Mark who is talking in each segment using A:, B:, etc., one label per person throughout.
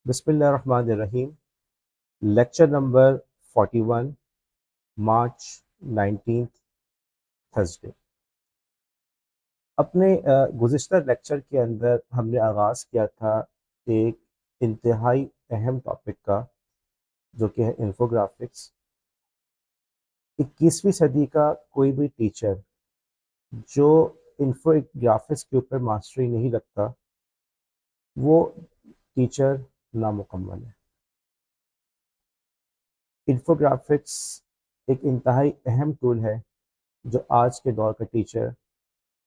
A: बिस्मिल्लाहिर्रहमानिर्रहीम। Lecture number 41, मार्च 19, Thursday. अपने गुज़िश्ता lecture के अंदर हमने आगाज़ किया था एक इंतहाई अहम टॉपिक का, जो कि है इंफोग्राफिक्स। 21वीं सदी का कोई भी टीचर जो इंफोग्राफिक्स के ऊपर मास्टरी नहीं रखता, वो टीचर नामुकम्मल है। इंफोग्राफिक्स एक इंतहाई अहम टूल है जो आज के दौर का टीचर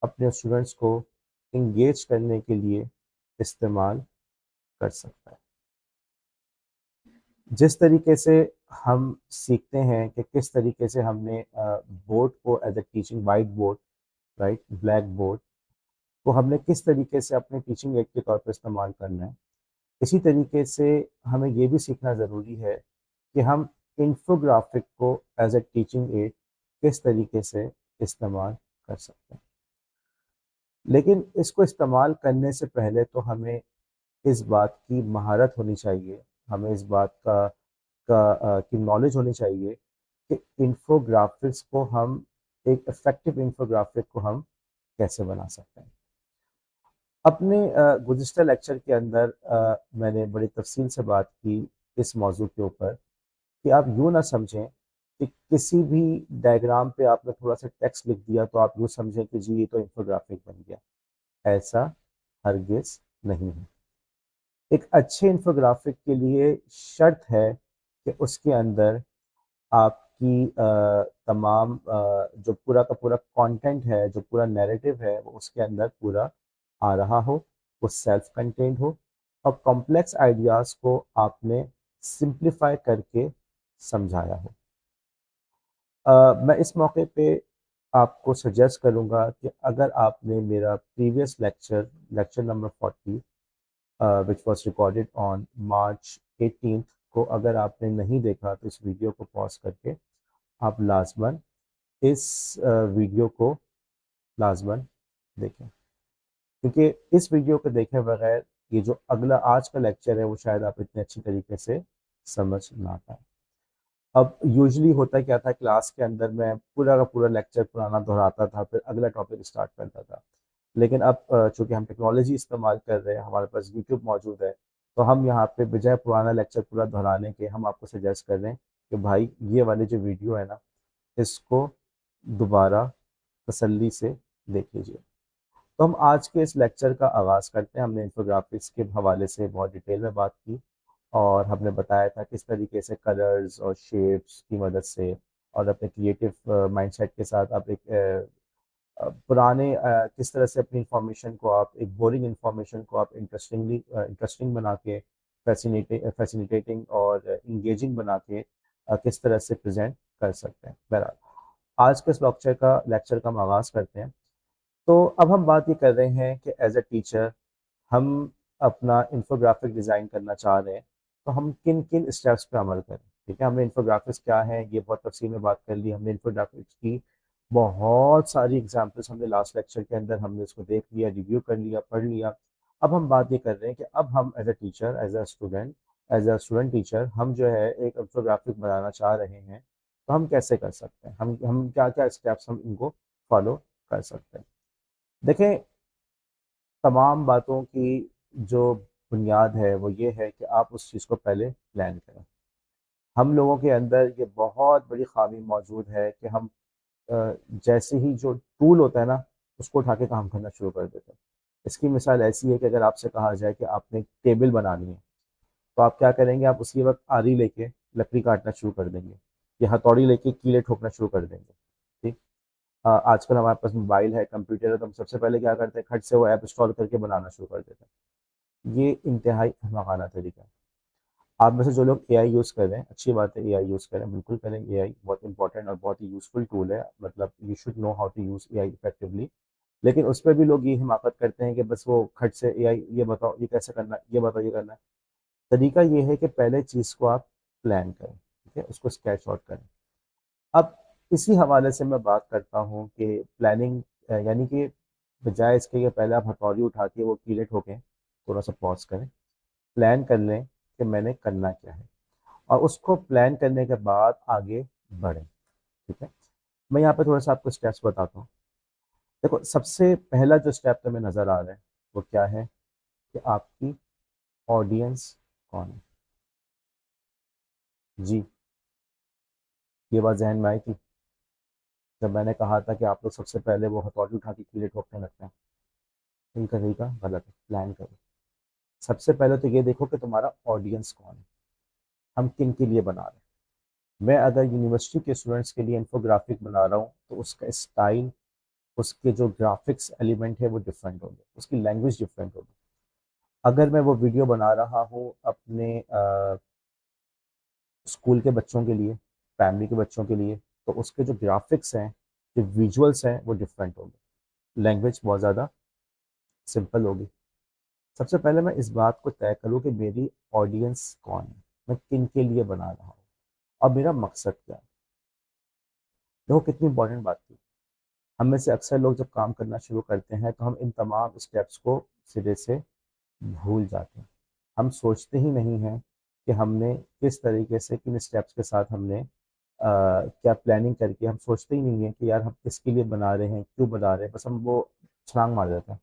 A: अपने स्टूडेंट्स को इंगेज करने के लिए इस्तेमाल कर सकता है। जिस तरीके से हम सीखते हैं कि किस तरीके से हमने बोर्ड को as a teaching, white board, right, black board को हमने किस तरीके से अपने टीचिंग एड के तौर पर इस्तेमाल करना है, इसी तरीके से हमें ये भी सीखना ज़रूरी है कि हम इंफोग्राफिक को एज ए टीचिंग एड किस तरीके से इस्तेमाल कर सकते हैं। लेकिन इसको इस्तेमाल करने से पहले तो हमें इस बात की महारत होनी चाहिए, हमें इस बात की नॉलेज होनी चाहिए कि इंफोग्राफिक्स को हम, एक इफ़ेक्टिव इंफोग्राफिक को हम कैसे बना सकते हैं। अपने गुज़िश्ता लेक्चर के अंदर मैंने बड़ी तफ़सील से बात की इस मौजू के ऊपर कि आप यूँ ना समझें कि किसी भी डायग्राम पे आपने थोड़ा-सा टेक्स्ट लिख दिया तो आप यूँ समझें कि जी ये तो इंफोग्राफिक बन गया। ऐसा हरगिज़ नहीं है। एक अच्छे इन्फोग्राफिक के लिए शर्त है कि उसके अंदर आपकी तमाम जो पूरा का पूरा कंटेंट है, जो पूरा नैरेटिव है, वो उसके अंदर पूरा आ रहा हो, वो सेल्फ कंटेन्ड हो और कॉम्प्लेक्स आइडियाज़ को आपने सिंप्लीफाई करके समझाया हो। मैं इस मौके पे आपको सजेस्ट करूँगा कि अगर आपने मेरा previous lecture, lecture number 40, which was recorded on March 18th को अगर आपने नहीं देखा तो इस वीडियो को पॉज करके आप लाजमन इस वीडियो को लाजमन देखें, क्योंकि इस वीडियो को देखे बगैर ये जो अगला आज का लेक्चर है वो शायद आप इतने अच्छी तरीके से समझ ना पाए। अब यूजुअली होता क्या था, क्लास के अंदर मैं पूरा का पूरा लेक्चर पुराना दोहराता था, फिर अगला टॉपिक स्टार्ट करता था। लेकिन अब चूंकि हम टेक्नोलॉजी इस्तेमाल कर रहे हैं, हमारे पास यूट्यूब मौजूद है, तो हम यहाँ पे बजाय पुराना लेक्चर पूरा दोहराने के हम आपको सजेस्ट कर रहे हैं कि भाई ये वाली जो वीडियो है ना, इसको दोबारा तसल्ली से देख लीजिए। तो हम आज के इस लेक्चर का आगाज़ करते हैं। हमने इंफोग्राफिक्स के हवाले से बहुत डिटेल में बात की और हमने बताया था किस तरीके से कलर्स और शेप्स की मदद से और अपने क्रिएटिव माइंडसेट के साथ आप एक किस तरह से अपनी इंफॉर्मेशन को, आप एक बोरिंग इंफॉर्मेशन को आप इंटरेस्टिंग बना के, फैसिनेटिंग और इंगेजिंग बना के किस तरह से प्रेजेंट कर सकते हैं। बहरहाल आज के इस लेक्चर का हम आगाज़ करते हैं। तो अब हम बात ये कर रहे हैं कि एज ए टीचर हम अपना इंफोग्राफिक डिज़ाइन करना चाह रहे हैं, तो हम किन किन स्टेप्स पे अमल करें। ठीक है, हमने इंफोग्राफिक्स क्या है ये बहुत तफसील में बात कर ली। हमने इंफोग्राफिक्स की बहुत सारी एग्जांपल्स हमने लास्ट लेक्चर के अंदर हमने इसको देख लिया, रिव्यू कर लिया, पढ़ लिया। अब हम बात ये कर रहे हैं कि अब हम as a teacher, as a student teacher, हम जो है एक इंफोग्राफिक बनाना चाह रहे हैं, तो हम कैसे कर सकते हैं, हम क्या क्या स्टेप्स हम इनको फॉलो कर सकते हैं। देखें, तमाम बातों की जो बुनियाद है वो ये है कि आप उस चीज़ को पहले प्लान करें। हम लोगों के अंदर ये बहुत बड़ी ख़ामी मौजूद है कि हम जैसे ही जो टूल होता है ना, उसको उठा के काम करना शुरू कर देते हैं। इसकी मिसाल ऐसी है कि अगर आपसे कहा जाए कि आपने एक टेबल बनानी है, तो आप क्या करेंगे, आप उसी वक्त आरी लेके लकड़ी काटना शुरू कर देंगे या हथौड़ी लेके कीले ठोकना शुरू कर देंगे। ठीक। आजकल हमारे पास मोबाइल है, कंप्यूटर है, तो हम सबसे पहले क्या करते हैं, खट से वो ऐप इंस्टॉल करके बनाना शुरू कर देते हैं। ये इंतहाई अहमकाना तरीका है। आप में से जो लोग एआई यूज़ कर रहे हैं, अच्छी बात है, एआई यूज़ करें, बिल्कुल करें। एआई बहुत इंपॉर्टेंट और बहुत ही यूज़फुल टूल है, मतलब you should know how to use AI effectively. लेकिन उस पर भी लोग ये हिमाकत करते हैं कि बस वो खट से एआई ये बताओ ये कैसे करना है, ये बताओ ये करना है। तरीका ये है कि पहले चीज़ को आप प्लान करें, ठीक है, उसको स्केच आउट करें। अब इसी हवाले से मैं बात करता हूँ कि प्लानिंग, यानी कि बजाय इसके कि पहले आप हथौड़ी उठा के वो कीले ठोकें, थोड़ा सा पॉज करें, प्लान कर लें कि मैंने करना क्या है, और उसको प्लान करने के बाद आगे बढ़ें। ठीक है, मैं यहाँ पे थोड़ा सा आपको स्टेप्स बताता हूँ। देखो, सबसे पहला जो स्टेप तुम्हें नज़र आ रहा है वो क्या है कि आपकी ऑडियंस कौन है। जी, ये बात जहन में आई थी जब मैंने कहा था कि आप लोग सबसे पहले वो हथौड़ी उठा के कीड़े ठोकने लगते हैं। तरीका गलत है, प्लान करो। सबसे पहले तो ये देखो कि तुम्हारा ऑडियंस कौन है, हम किन के लिए बना रहे हैं। मैं अगर यूनिवर्सिटी के स्टूडेंट्स के लिए इन्फोग्राफिक बना रहा हूँ तो उसका स्टाइल, उसके जो ग्राफिक्स एलिमेंट है वो डिफरेंट होंगे, उसकी लैंग्वेज डिफरेंट होगी। अगर मैं वो वीडियो बना रहा हूँ अपने स्कूल के बच्चों के लिए, फैमिली के बच्चों के लिए, तो उसके जो ग्राफिक्स हैं, जो विजुअल्स हैं, वो डिफरेंट होंगे। लैंग्वेज बहुत ज़्यादा सिंपल होगी। सबसे पहले मैं इस बात को तय करूँ कि मेरी ऑडियंस कौन है, मैं किन के लिए बना रहा हूँ और मेरा मकसद क्या है। देखो कितनी इंपॉर्टेंट बात थी। हम में से अक्सर लोग जब काम करना शुरू करते हैं तो हम इन तमाम स्टेप्स को सिरे से भूल जाते हैं। हम सोचते ही नहीं हैं कि हमने किस तरीके से, किन स्टेप्स के साथ हमने क्या प्लानिंग करके, हम सोचते ही नहीं है कि यार हम किसके लिए बना रहे हैं, क्यों बना रहे हैं। बस हम वो छलांग मार देते हैं।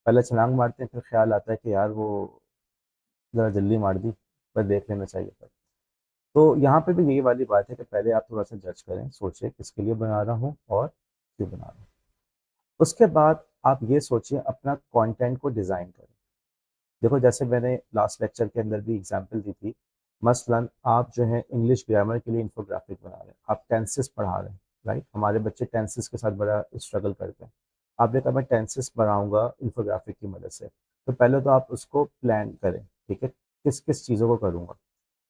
A: पहले छलांग मारते हैं, फिर ख्याल आता है कि यार वो ज़रा जल्दी मार दी, पर देख लेना चाहिए था। तो यहाँ पे भी यही वाली बात है कि पहले आप थोड़ा सा जज करें, सोचें किसके लिए बना रहा हूँ और क्यों बना रहा हूँ। उसके बाद आप ये सोचिए अपना कंटेंट को डिज़ाइन करें। देखो, जैसे मैंने लास्ट लेक्चर के अंदर भी एग्जांपल दी थी, मसलन आप जो है इंग्लिश ग्रामर के लिए इन्फोग्राफिक बना रहे हैं, आप टेंसेस पढ़ा रहे हैं, राइट। हमारे बच्चे टेंसेस के साथ बड़ा स्ट्रगल करते हैं। आपने कहा मैं टेंसेस बनाऊंगा इन्फोग्राफिक की मदद से, तो पहले तो आप उसको प्लान करें। ठीक है, किस किस चीज़ों को करूँगा।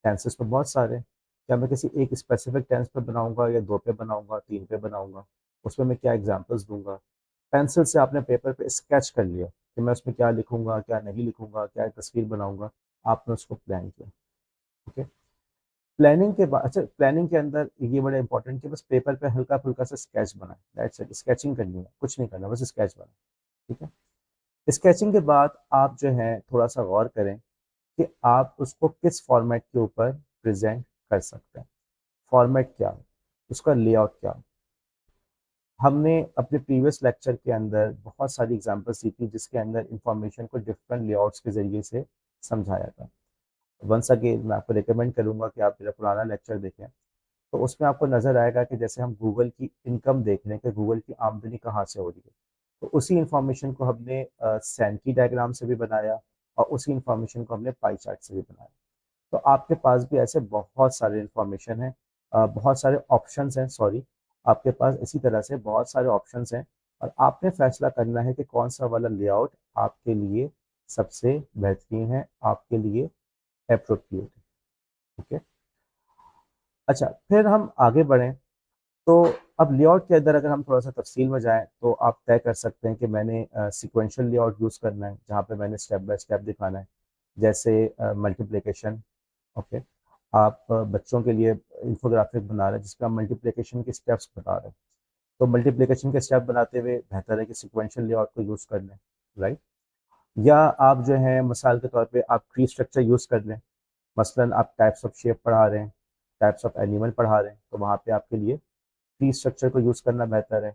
A: टेंसेस तो बहुत सारे हैं, क्या मैं किसी एक स्पेसिफिक टेंस पे बनाऊंगा, या दो पे बनाऊंगा, तीन पे बनाऊंगा, उसमें मैं क्या एग्जांपल्स दूंगा। पेंसिल से आपने पेपर पे स्केच कर लिया कि मैं उसमें क्या लिखूंगा, क्या नहीं लिखूंगा, क्या तस्वीर बनाऊंगा, आपने उसको प्लान किया। ओके, प्लानिंग के बाद, अच्छा प्लानिंग के अंदर ये बड़ा इंपॉर्टेंट कि बस पेपर पे हल्का फुल्का सा स्केच बनाए, दैट्स इट। स्केचिंग करनी है, कुछ नहीं करना, बस स्केच बनाए। ठीक है, स्केचिंग के बाद आप जो है थोड़ा सा गौर करें कि आप उसको किस फॉर्मेट के ऊपर प्रेजेंट कर सकते हैं। फॉर्मेट क्या है, उसका लेआउट क्या है। हमने अपने प्रीवियस लेक्चर के अंदर बहुत सारी एग्जांपल्स दी थी जिसके अंदर इंफॉर्मेशन को डिफरेंट लेआउट्स के ज़रिए से समझाया था। वंस अगेन मैं आपको रिकमेंड करूंगा कि आप मेरा पुराना लेक्चर देखें, तो उसमें आपको नज़र आएगा कि जैसे हम गूगल की इनकम देख रहे हैं कि गूगल की आमदनी कहाँ से हो रही है, तो उसी इंफॉर्मेशन को हमने सैनकी डायग्राम से भी बनाया और उसी इंफॉर्मेशन को हमने पाई चार्ट से भी बनाया। तो आपके पास भी ऐसे बहुत सारे इंफॉर्मेशन हैं, बहुत सारे ऑप्शंस हैं, सॉरी। आपके पास इसी तरह से बहुत सारे ऑप्शंस हैं, और आपने फैसला करना है कि कौन सा वाला लेआउट आपके लिए सबसे बेहतरीन है, आपके लिए अप्रोप्रिएट है। ठीक है, अच्छा फिर हम आगे बढ़ें। तो अब लेआउट के अंदर अगर हम थोड़ा सा तफसील में जाएं तो आप तय कर सकते हैं कि मैंने सिक्वेंशियल लेआउट यूज़ करना है जहाँ पे मैंने स्टेप बाय स्टेप दिखाना है, जैसे मल्टीप्लिकेशन। ओके, आप बच्चों के लिए इंफोग्राफिक बना रहे हैं जिसपे आप मल्टीप्लिकेशन के स्टेप्स बता रहे हैं, तो मल्टीप्लिकेशन के स्टेप बनाते हुए बेहतर है कि सिक्वेंशियल लेआउट को यूज़ कर लें, राइट। या आप जो है मिसाल के तौर पे आप ट्री स्ट्रक्चर यूज़ कर लें। मसलन आप टाइप्स ऑफ शेप पढ़ा रहे हैं, टाइप्स ऑफ एनिमल पढ़ा रहे हैं, तो वहाँ पे आपके लिए ट्री स्ट्रक्चर को यूज़ करना बेहतर है।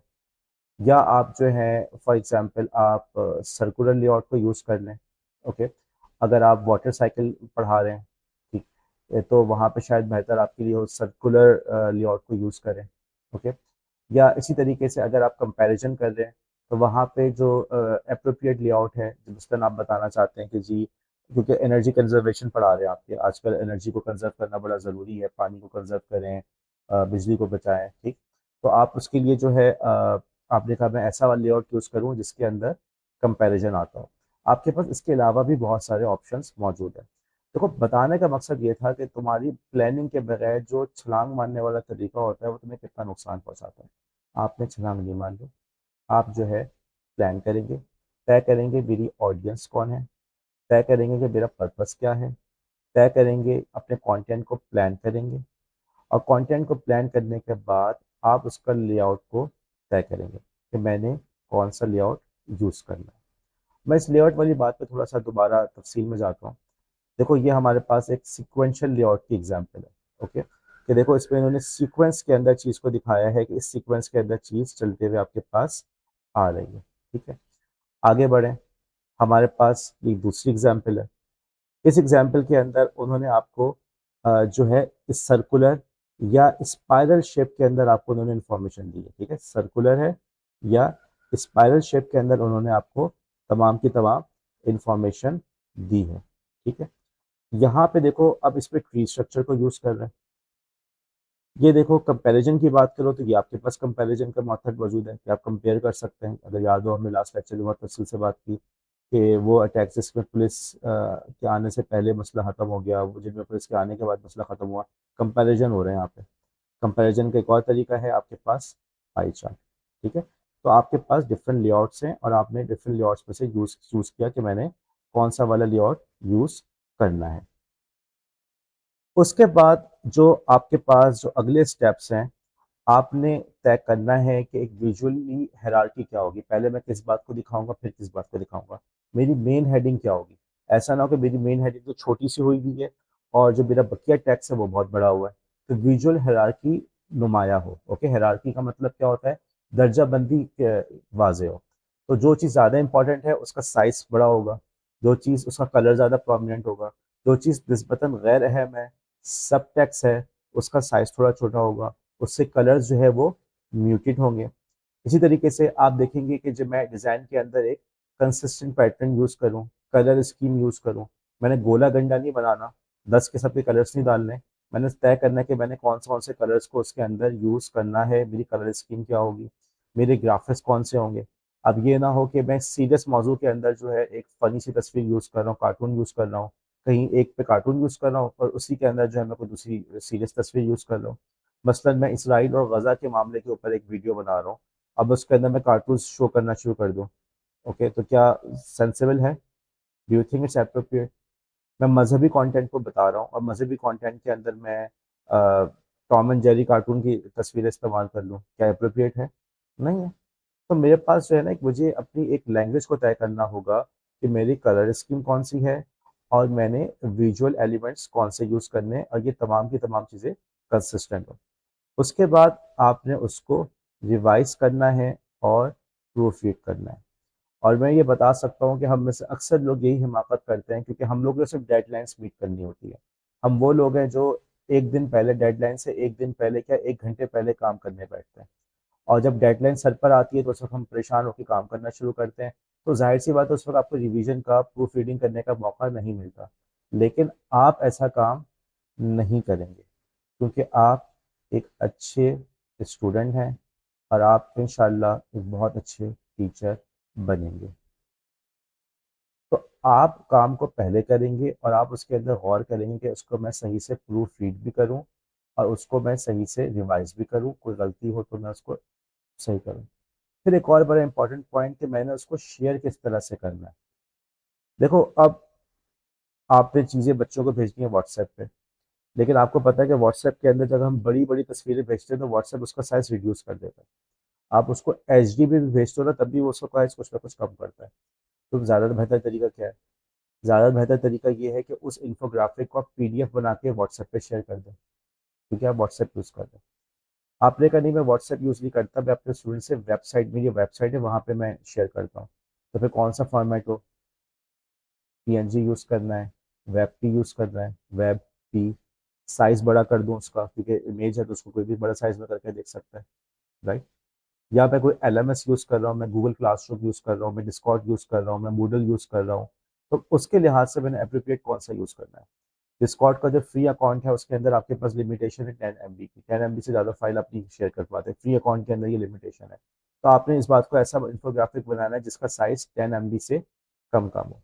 A: या आप जो है फॉर एग्जांपल आप सर्कुलर लेआउट को यूज़ कर लें। ओके, अगर आप वाटर साइकिल पढ़ा रहे हैं, ठीक है, तो वहाँ पे शायद बेहतर आपके लिए हो सर्कुलर लेआउट को यूज़ करें। ओके, या इसी तरीके से अगर आप कंपैरिजन कर रहे हैं तो वहाँ पे जो अप्रोप्रिएट लेआउट है, जिसका आप बताना चाहते हैं कि जी, क्योंकि एनर्जी कंजर्वेशन पढ़ा रहे हैं आपके, आजकल एनर्जी को कंजर्व करना बड़ा ज़रूरी है, पानी को कंजर्व करें, बिजली को बचाएं, ठीक। तो आप उसके लिए जो है आपने कहा मैं ऐसा वाला लेआउट यूज़ करूँ जिसके अंदर कंपैरिजन आता हो। आपके पास इसके अलावा भी बहुत सारे ऑप्शंस मौजूद हैं। देखो, बताने का मकसद ये था कि तुम्हारी प्लानिंग के बगैर जो छलांग मारने वाला तरीका होता है वो तुम्हें कितना नुकसान पहुंचाता है। आपने छलांग नहीं मार ली, आप जो है प्लान करेंगे, तय करेंगे मेरी ऑडियंस कौन है, तय करेंगे कि मेरा पर्पस क्या है, तय करेंगे, अपने कंटेंट को प्लान करेंगे, और कंटेंट को प्लान करने के बाद आप उसका लेआउट को तय करेंगे कि मैंने कौन सा लेआउट यूज़ करना है। मैं इस लेआउट वाली बात पे थोड़ा सा दोबारा तफसील में जाता हूँ। देखो ये हमारे पास एक सीक्वेंशियल लेआउट की एग्जांपल है। ओके, कि देखो इसमें इन्होंने सीक्वेंस के अंदर चीज़ को दिखाया है कि इस सीक्वेंस के अंदर चीज़ चलते हुए आपके पास आ रही है। ठीक है, आगे बढ़ें। हमारे पास एक दूसरी एग्जांपल है। इस एग्जाम्पल के अंदर उन्होंने आपको जो है इस सर्कुलर या स्पाइरल शेप के अंदर आपको उन्होंने इंफॉर्मेशन दी है। ठीक है, सर्कुलर है या स्पाइरल शेप के अंदर उन्होंने आपको तमाम की तमाम इंफॉर्मेशन दी है। ठीक है, यहाँ पे देखो अब इस पे ट्री स्ट्रक्चर को यूज कर रहे हैं। ये देखो कंपैरिजन की बात करो तो ये आपके पास कंपैरिजन का मेथड मौजूद है कि आप कंपेयर कर सकते हैं। अगर याद हो हमने लास्ट लेक्चर में बहुत तफसील से बात की कि वो टैक्सेस में पुलिस के आने से पहले मसला ख़त्म हो गया, वो जिनमें पुलिस के आने के बाद मसला ख़त्म हुआ। कंपैरिजन हो रहे हैं यहाँ पे। कंपैरिजन का एक और तरीका है आपके पास पाई चार्ट। ठीक है, तो आपके पास डिफरेंट लेआउट्स हैं और आपने डिफरेंट लेआउट्स में से चूज़ किया कि मैंने कौन सा वाला लेआउट यूज़ करना है। उसके बाद जो आपके पास जो अगले स्टेप्स हैं, आपने तय करना है कि एक विजुअली हायरार्की क्या होगी। पहले मैं किस बात को दिखाऊंगा, फिर किस बात को दिखाऊंगा। मेरी मेन हेडिंग क्या होगी। ऐसा ना हो कि मेरी मेन हेडिंग तो छोटी सी हुई हुई है और जो मेरा बकिया टेक्स्ट है वो बहुत बड़ा हुआ है। तो विजुअल हायरार्की नुमाया हो। ओके, हायरार्की का मतलब क्या होता है, दर्जा बंदी वाजे हो। तो जो चीज़ ज़्यादा इंपॉर्टेंट है उसका साइज बड़ा होगा, जो चीज़ उसका कलर ज़्यादा प्रोमिनेंट होगा, जो चीज़ निस्बतन गैर अहम है, सब टेक्स्ट है, उसका साइज थोड़ा छोटा होगा, उससे कलर्स जो है वो म्यूटेड होंगे। इसी तरीके से आप देखेंगे कि जब मैं डिज़ाइन के अंदर एक कंसिस्टेंट पैटर्न यूज़ करूँ, कलर स्कीम यूज़ करूँ, मैंने गोला गंडा नहीं बनाना, 10 किस्म के कलर्स नहीं डालने। मैंने तय करना है कि मैंने कौन से कलर्स को उसके अंदर यूज़ करना है, मेरी कलर स्कीम क्या होगी, मेरे ग्राफिक्स कौन से होंगे। अब ये ना हो कि मैं सीरियस मौजू के अंदर जो है एक फ़नी सी तस्वीर यूज़ कर रहा हूँ, कार्टून यूज़ कर रहा हूँ, कहीं एक पे कार्टून यूज़ कर रहा हूँ और उसी के अंदर जो है मैं कोई दूसरी सीरियस तस्वीर यूज़ कर रहा हूँ। मसलन मैं इसराइल और गज़ा के मामले के ऊपर एक वीडियो बना रहा हूँ, अब उसके अंदर मैं कार्टून शो करना शुरू कर दूँ। ओके, तो क्या सेंसिबल है? Do you think it's appropriate? मैं मजहबी कंटेंट को बता रहा हूँ और मजहबी कंटेंट के अंदर मैं टॉम एंड जेरी कार्टून की तस्वीरें इस्तेमाल कर लूँ, क्या अप्रोप्रिएट है? नहीं है। तो मेरे पास जो है ना, मुझे अपनी एक लैंग्वेज को तय करना होगा कि मेरी कलर स्कीम कौन सी है और मैंने विजुअल एलिमेंट्स कौन से यूज़ करने हैं और ये तमाम की तमाम चीज़ें कंसिस्टेंट हो। उसके बाद आपने उसको रिवाइज करना है और प्रूफ रीड करना है। और मैं ये बता सकता हूँ कि हम में से अक्सर लोग यही हिमाकत करते हैं क्योंकि हम लोग को सिर्फ डेडलाइंस मीट करनी होती है। हम वो लोग हैं जो एक दिन पहले, डेडलाइन से एक दिन पहले क्या 1 घंटे पहले काम करने बैठते हैं और जब डेडलाइन सर पर आती है तो उस वक्त हम परेशान होकर काम करना शुरू करते हैं। तो जाहिर सी बात है उस वक्त आपको रिवीजन का, प्रूफ रीडिंग करने का मौका नहीं मिलता। लेकिन आप ऐसा काम नहीं करेंगे क्योंकि आप एक अच्छे स्टूडेंट हैं और आप इंशाल्लाह एक बहुत अच्छे टीचर बनेंगे। तो आप काम को पहले करेंगे और आप उसके अंदर गौर करेंगे कि उसको मैं सही से प्रूफ रीड भी करूं और उसको मैं सही से रिवाइज भी करूं, कोई गलती हो तो मैं उसको सही करूं। फिर एक और बड़ा इंपॉर्टेंट पॉइंट कि मैंने उसको शेयर किस तरह से करना है। देखो अब आपने चीज़ें बच्चों को भेजनी है व्हाट्सएप पे, लेकिन आपको पता है कि व्हाट्सएप के अंदर जब हम बड़ी बड़ी तस्वीरें भेजते हैं तो व्हाट्सएप उसका साइज रिड्यूस कर देता है। आप उसको एचडी में भी भेजते हो ना तब भी वो उसका साइज कुछ ना कुछ कम करता है। तो ज़्यादा बेहतर तरीका क्या है? ज़्यादा बेहतर तरीका ये है कि उस इन्फोग्राफिक को आप पीडीएफ बना के व्हाट्सएप पे शेयर कर दें, क्योंकि आप व्हाट्सएप यूज़ कर रहे हैं। आपने कहा नहीं मैं व्हाट्सएप यूज़ नहीं करता, मैं अपने स्टूडेंट से वेबसाइट, मेरी वेबसाइट है वहाँ पे मैं शेयर करता हूँ। तो फिर कौन सा फॉर्मेट हो, पीएनजी यूज़ करना है, वेब पी यूज़ करना है, वेब पी, साइज़ बड़ा कर दूँ उसका क्योंकि इमेज है तो उसको कोई भी बड़ा साइज़ में करके देख सकता है, राइट। या मैं कोई एलएमएस यूज़ कर रहा हूँ, मैं गूगल क्लासरूम यूज़ कर रहा हूँ, मैं डिस्कॉर्ड यूज़ कर रहा हूँ, मैं मूडल यूज़ कर रहा हूँ, तो उसके लिहाज से मैंने एप्रोप्रिएट कौन सा यूज़ करना है। डिस्कॉर्ड का जो फ्री अकाउंट है उसके अंदर आपके पास लिमिटेशन है 10 MB की, 10 MB से ज़्यादा फाइल आप नहीं शेयर कर पाते, फ्री अकाउंट के अंदर ये लिमिटेशन है। तो आपने इस बात को ऐसा इंफोग्राफिक बनाना है जिसका साइज 10 MB से कम हो।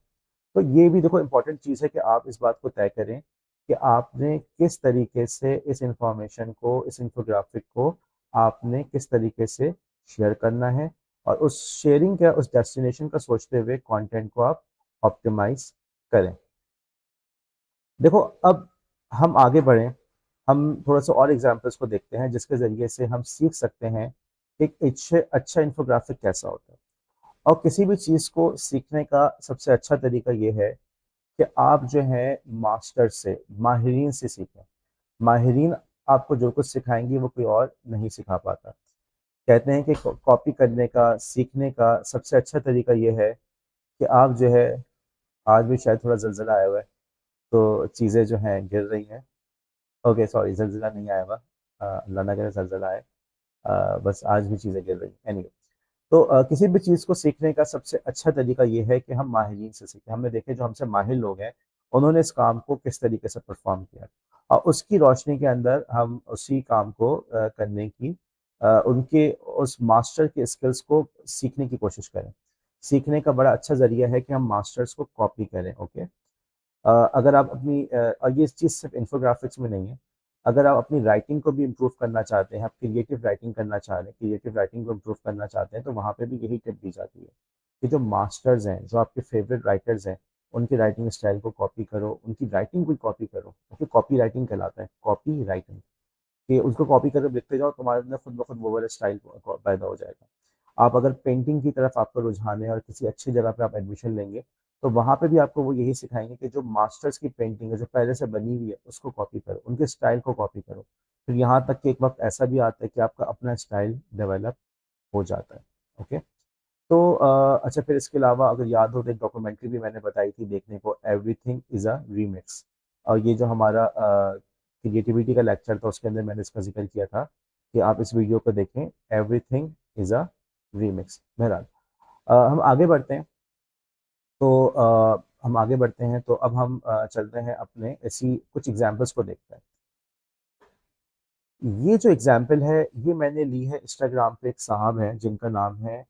A: तो ये भी देखो इंपॉर्टेंट चीज़ है कि आप इस बात को तय करें कि आपने किस तरीके से इस इंफॉर्मेशन को, इस इंफोग्राफिक को आपने किस तरीके से शेयर करना है और उस शेयरिंग का, उस डेस्टिनेशन का सोचते हुए कंटेंट को आप ऑप्टिमाइज करें। देखो अब हम आगे बढ़ें, हम थोड़ा सा और एग्जांपल्स को देखते हैं जिसके ज़रिए से हम सीख सकते हैं कि एक अच्छे अच्छा इन्फोग्राफिक कैसा होता है। और किसी भी चीज़ को सीखने का सबसे अच्छा तरीका ये है कि आप जो है मास्टर से, माहिरीन से सीखें। माहिरीन आपको जो कुछ सिखाएंगे वो कोई और नहीं सिखा पाता। कहते हैं कि कॉपी करने का, सीखने का सबसे अच्छा तरीका ये है कि आप जो है, आज भी शायद थोड़ा ज़लज़ला आया हुआ है, तो चीज़ें जो हैं गिर रही हैं। ओके सॉरी, ज़लज़ला नहीं आया हुआ, अल्लाह ना करे ज़लज़ला आए। बस आज भी चीज़ें गिर रही हैं। एनीवे, तो किसी भी चीज़ को सीखने का सबसे अच्छा तरीका ये है कि हम माहिरीन से सीखें। हमने देखे जो हमसे माहिर लोग हैं, उन्होंने इस काम को किस तरीके से परफॉर्म किया, और उसकी रोशनी के अंदर हम उसी काम को करने की, उनके उस मास्टर के स्किल्स को सीखने की कोशिश करें। सीखने का बड़ा अच्छा ज़रिया है कि हम मास्टर्स को कॉपी करें। ओके, अगर आप अपनी और ये चीज़ सिर्फ इन्फोग्राफिक्स में नहीं है, अगर आप अपनी राइटिंग को भी इम्प्रूव करना चाहते हैं, आप क्रिएटिव राइटिंग करना चाह रहे हैं, क्रिएटिव राइटिंग को इम्प्रूव करना चाहते हैं, तो वहाँ पे भी यही टिप दी जाती है कि जो मास्टर्स हैं, जो आपके फेवरेट राइटर्स हैं, उनकी राइटिंग स्टाइल को कॉपी करो, उनकी राइटिंग को कॉपी करो। ओके, कॉपी राइटिंग कहलाता है, कॉपी राइटिंग, कि उसको कॉपी करके लिखते जाओ, तुम्हारे अंदर खुद ब खुद वो वाला स्टाइल पैदा हो जाएगा। आप अगर पेंटिंग की तरफ आपका रुझान है और किसी अच्छी जगह पे आप एडमिशन लेंगे, तो वहाँ पे भी आपको वो यही सिखाएंगे कि जो मास्टर्स की पेंटिंग है, जो पहले से बनी हुई है, उसको कॉपी करो, उनके स्टाइल को कॉपी करो। फिर यहाँ तक कि एक वक्त ऐसा भी आता है कि आपका अपना स्टाइल डेवलप हो जाता है। ओके, तो अच्छा, फिर इसके अलावा अगर याद हो तो एक डॉक्यूमेंट्री भी मैंने बताई थी देखने को, एवरीथिंग इज़ अ रीमिक्स। और ये जो हमारा क्रिएटिविटी का लेक्चर था, उसके अंदर मैंने इसका जिक्र किया था कि आप इस वीडियो को देखें, एवरीथिंग इज़ अ रीमिक्स। बहरहाल, हम आगे बढ़ते हैं। तो हम आगे बढ़ते हैं, तो अब हम चलते हैं अपने ऐसी कुछ एग्जाम्पल्स को देखते हैं। ये जो एग्जाम्पल है, ये मैंने ली है इंस्टाग्राम पे, एक साहब हैं जिनका नाम है,